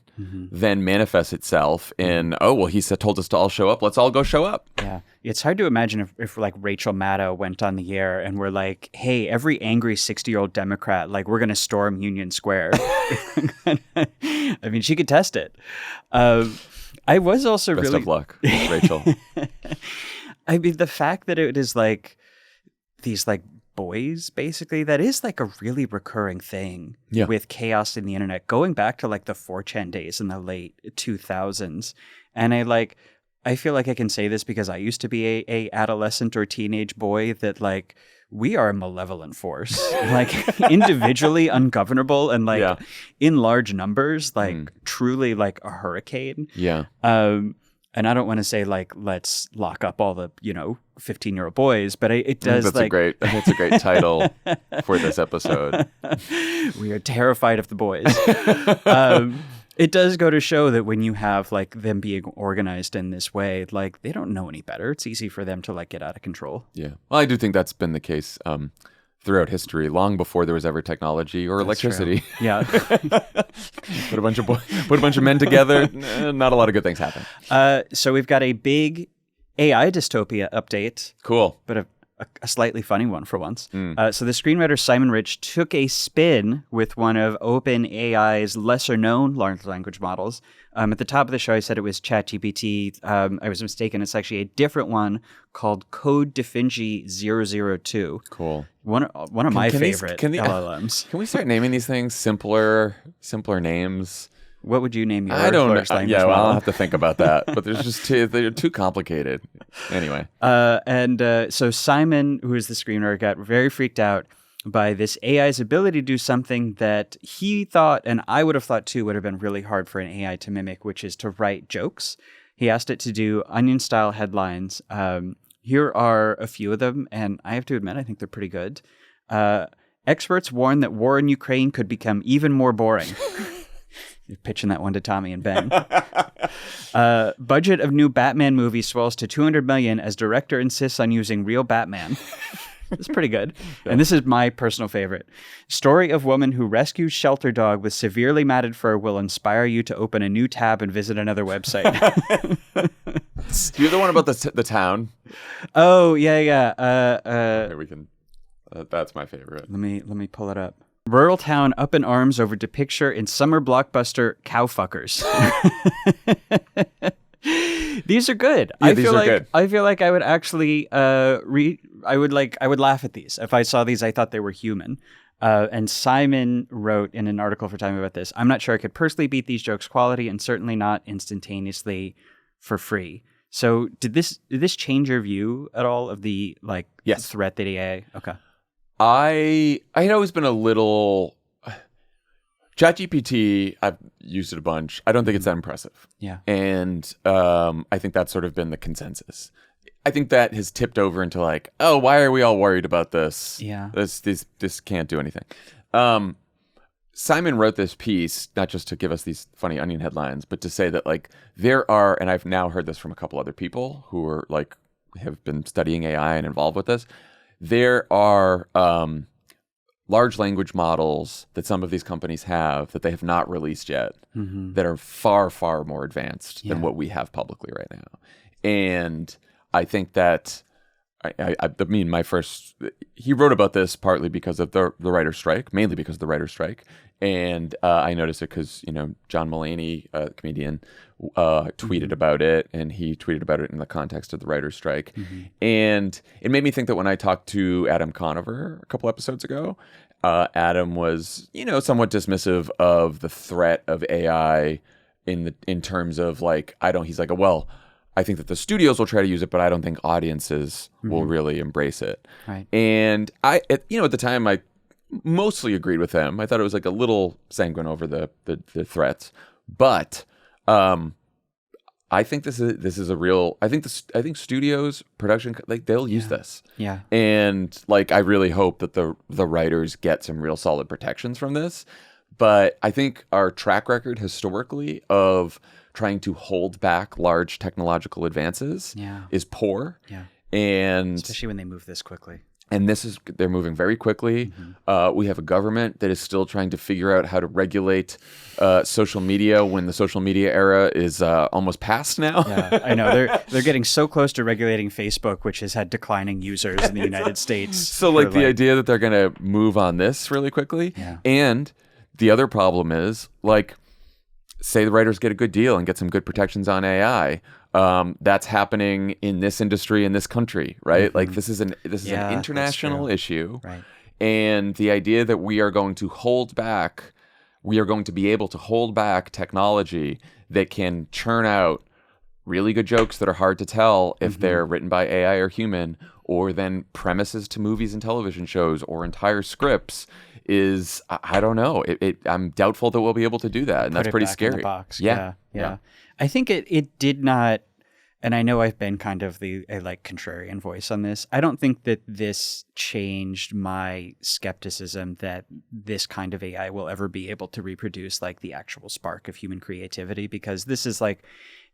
then manifests itself in, oh, well, he told us to all show up. Let's all go show up. Yeah. It's hard to imagine if like Rachel Maddow went on the air and we're like, hey, every angry 60-year-old Democrat, like we're going to storm Union Square. I mean, she could test it. I was also Best really... of luck, Rachel. I mean, the fact that it is like these like boys, basically, that is like a really recurring thing with chaos in the internet, going back to like the 4chan days in the late 2000s. And I feel like I can say this because I used to be a adolescent or teenage boy, that like we are a malevolent force, like individually ungovernable and like in large numbers, like truly like a hurricane. Yeah. And I don't want to say like, let's lock up all the, 15-year-old boys, but it does that's a great title for this episode. We are terrified of the boys. It does go to show that when you have like them being organized in this way, like they don't know any better. It's easy for them to like get out of control. Yeah. Well, I do think that's been the case throughout history, long before there was ever technology or electricity. Yeah. Put a bunch of men together. Not a lot of good things happen. So we've got a big AI dystopia update. Cool. But a slightly funny one for once. So the screenwriter Simon Rich took a spin with one of OpenAI's lesser-known large language models. At the top of the show, I said it was ChatGPT. I was mistaken. It's actually a different one called Code Definji 002. Cool. One of my favorite LLMs. Can we start naming these things simpler names? What would you name your I don't know. large language Yeah, well, model? I'll have to think about that. But there's just they're too complicated. Anyway. So Simon, who is the screenwriter, got very freaked out by this AI's ability to do something that he thought, and I would have thought too, would have been really hard for an AI to mimic, which is to write jokes. He asked it to do Onion-style headlines. Here are a few of them, and I have to admit, I think they're pretty good. Experts warn that war in Ukraine could become even more boring. You're pitching that one to Tommy and Ben. Budget of new Batman movie swells to $200 million as director insists on using real Batman. It's pretty good. Yeah. And this is my personal favorite. Story of woman who rescues shelter dog with severely matted fur will inspire you to open a new tab and visit another website. You're the one about the town. Oh, yeah. Here we can. That's my favorite. Let me pull it up. Rural town up in arms over to picture in summer blockbuster Cowfuckers. These are good. Yeah, these are good. I feel like I would actually I would laugh at these. If I saw these, I thought they were human. And Simon wrote in an article for Time about this, I'm not sure I could personally beat these jokes' quality and certainly not instantaneously for free. So did this change your view at all of the threat that AI? Okay. I had always been a little ChatGPT. I've used it a bunch. I don't think it's that impressive. Yeah, and I think that's sort of been the consensus. I think that has tipped over into like, oh, why are we all worried about this? Yeah, this can't do anything. Simon wrote this piece not just to give us these funny Onion headlines, but to say that like there are, and I've now heard this from a couple other people who are like have been studying AI and involved with this. There are large language models that some of these companies have that they have not released yet that are far, far more advanced than what we have publicly right now. And I think that, he wrote about this partly because of the writer's strike, mainly because of the writer's strike. And I noticed it because, John Mulaney, a comedian, tweeted about it, and he tweeted about it in the context of the writer's strike. And it made me think that when I talked to Adam Conover a couple episodes ago, Adam was, somewhat dismissive of the threat of AI in terms of like, he's like, well, I think that the studios will try to use it, but I don't think audiences will really embrace it. Right. And at the time, I mostly agreed with him. I thought it was like a little sanguine over the threats, but I think this is a real. I think studios, production, like they'll use this. Yeah. And like I really hope that the writers get some real solid protections from this. But I think our track record historically of trying to hold back large technological advances is poor. Yeah. And especially when they move this quickly. And they're moving very quickly. We have a government that is still trying to figure out how to regulate social media when the social media era is almost past now. Yeah, I know. They're getting so close to regulating Facebook, which has had declining users in the United States. So like the idea that they're going to move on this really quickly. Yeah. And the other problem is, like, say the writers get a good deal and get some good protections on AI. That's happening in this industry in this country, right? Like this is an international issue, right? And the idea that we are going to be able to hold back technology that can churn out really good jokes that are hard to tell if they're written by AI or human, or then premises to movies and television shows or entire scripts is, I don't know. I'm doubtful that we'll be able to do that, and that's pretty scary. In the box. Yeah. I think it did not, and I know I've been kind of a contrarian voice on this. I don't think that this changed my skepticism that this kind of AI will ever be able to reproduce like the actual spark of human creativity, because this is like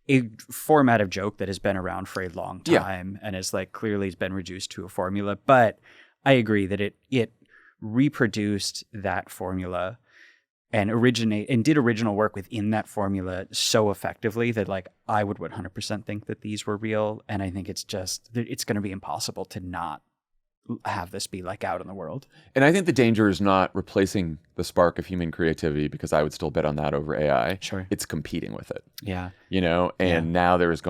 a format of joke that has been around for a long time and is like clearly has been reduced to a formula. But I agree that it reproduced that formula and did original work within that formula so effectively that like I would 100% think that these were real. And I think it's going to be impossible to not have this be like out in the world. And I think the danger is not replacing the spark of human creativity, because I would still bet on that over AI. Sure. It's competing with it. Yeah. And now there's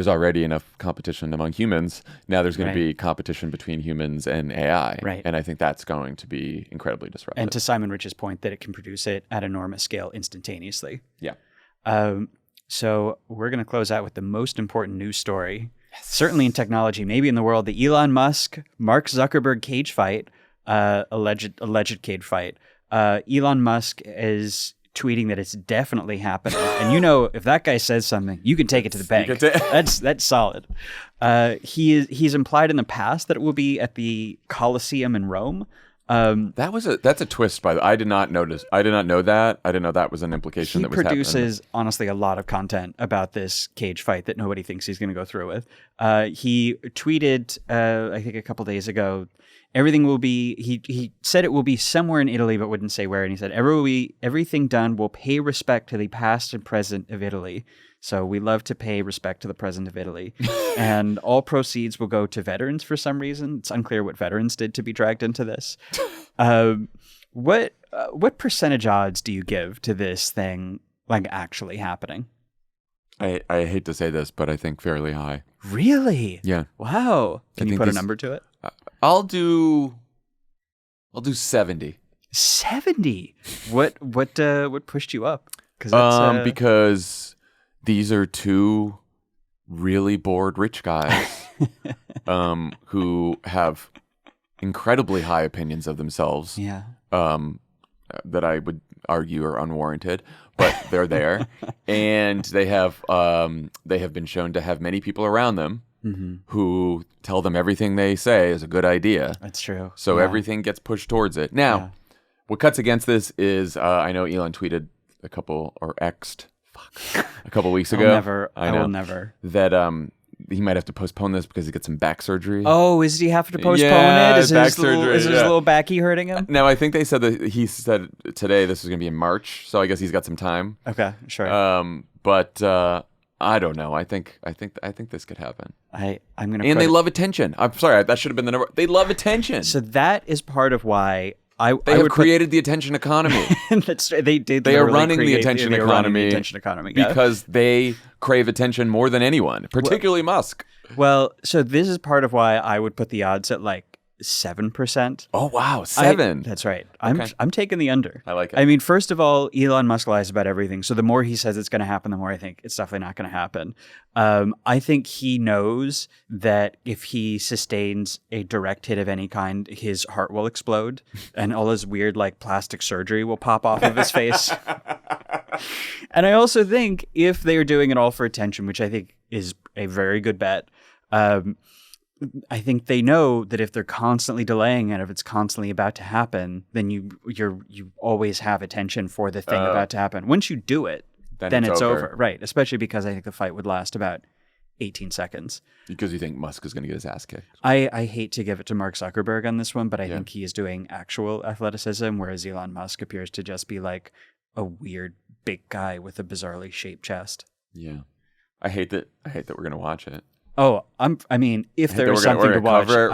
already enough competition among humans. Now there's going to be competition between humans and AI. Right. And I think that's going to be incredibly disruptive. And to Simon Rich's point that it can produce it at enormous scale instantaneously. Yeah. So we're going to close out with the most important news story, certainly in technology, maybe in the world, the Elon Musk, Mark Zuckerberg cage fight, alleged cage fight. Elon Musk is tweeting that it's definitely happening. And if that guy says something, you can take it to the bank. That's solid. He's implied in the past that it will be at the Colosseum in Rome. That's a twist, by the way. I did not know that. I didn't know that was an implication that was happening. He produces, honestly, a lot of content about this cage fight that nobody thinks he's going to go through with. He tweeted, I think a couple days ago, everything will be, he said it will be somewhere in Italy, but wouldn't say where. And he said, everything done will pay respect to the past and present of Italy. So we love to pay respect to the present of Italy. And all proceeds will go to veterans for some reason. It's unclear what veterans did to be dragged into this. What percentage odds do you give to this thing like actually happening? I hate to say this, but I think fairly high. Really? Yeah. Wow. Can you put a number to it? I'll do 70. 70? What pushed you up? Because these are two really bored rich guys who have incredibly high opinions of themselves. Yeah. That I would argue are unwarranted, but they're there, and they have been shown to have many people around them who tell them everything they say is a good idea. That's true. So everything gets pushed towards it. Now, what cuts against this is I know Elon tweeted a couple weeks ago. I will never. That he might have to postpone this because he gets some back surgery. Oh, is he have to postpone it? Is his little backy hurting him? No, I think they said that he said today this is going to be in March, so I guess he's got some time. Okay, sure. But I don't know. I think this could happen. I'm gonna. And they love attention. I'm sorry, that should have been the number. They love attention. So that is part of why they have created the attention economy. That's they did. They are running the attention economy because yeah. they crave attention more than anyone, particularly Musk. Well, so this is part of why I would put the odds at like 7%. Oh wow, 7. That's right. I'm taking the under. I like it. I mean, first of all, Elon Musk lies about everything. So the more he says it's going to happen, the more I think it's definitely not going to happen. I think he knows that if he sustains a direct hit of any kind, his heart will explode and all his weird like plastic surgery will pop off of his face. And I also think if they are doing it all for attention, which I think is a very good bet, I think they know that if they're constantly delaying it, if it's constantly about to happen, then you always have attention for the thing about to happen. Once you do it, then it's over. Right. Especially because I think the fight would last about 18 seconds. Because you think Musk is going to get his ass kicked. I hate to give it to Mark Zuckerberg on this one, but I think he is doing actual athleticism, whereas Elon Musk appears to just be like a weird big guy with a bizarrely shaped chest. Yeah. I hate that we're going to watch it. Oh, if there is something to watch, we're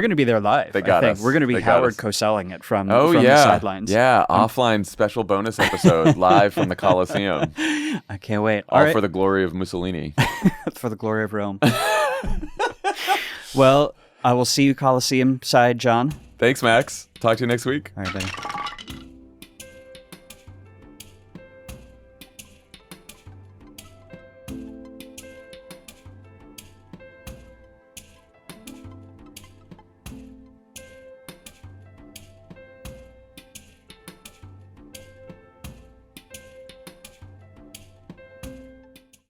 going to be there live. They got us. We're going to be They got Howard us. co-selling it from Oh, the yeah. sidelines. Yeah, offline special bonus episode live from the Coliseum. I can't wait. All right. for the glory of Mussolini. For the glory of Rome. Well, I will see you Coliseum side, John. Thanks, Max. Talk to you next week. All right, buddy.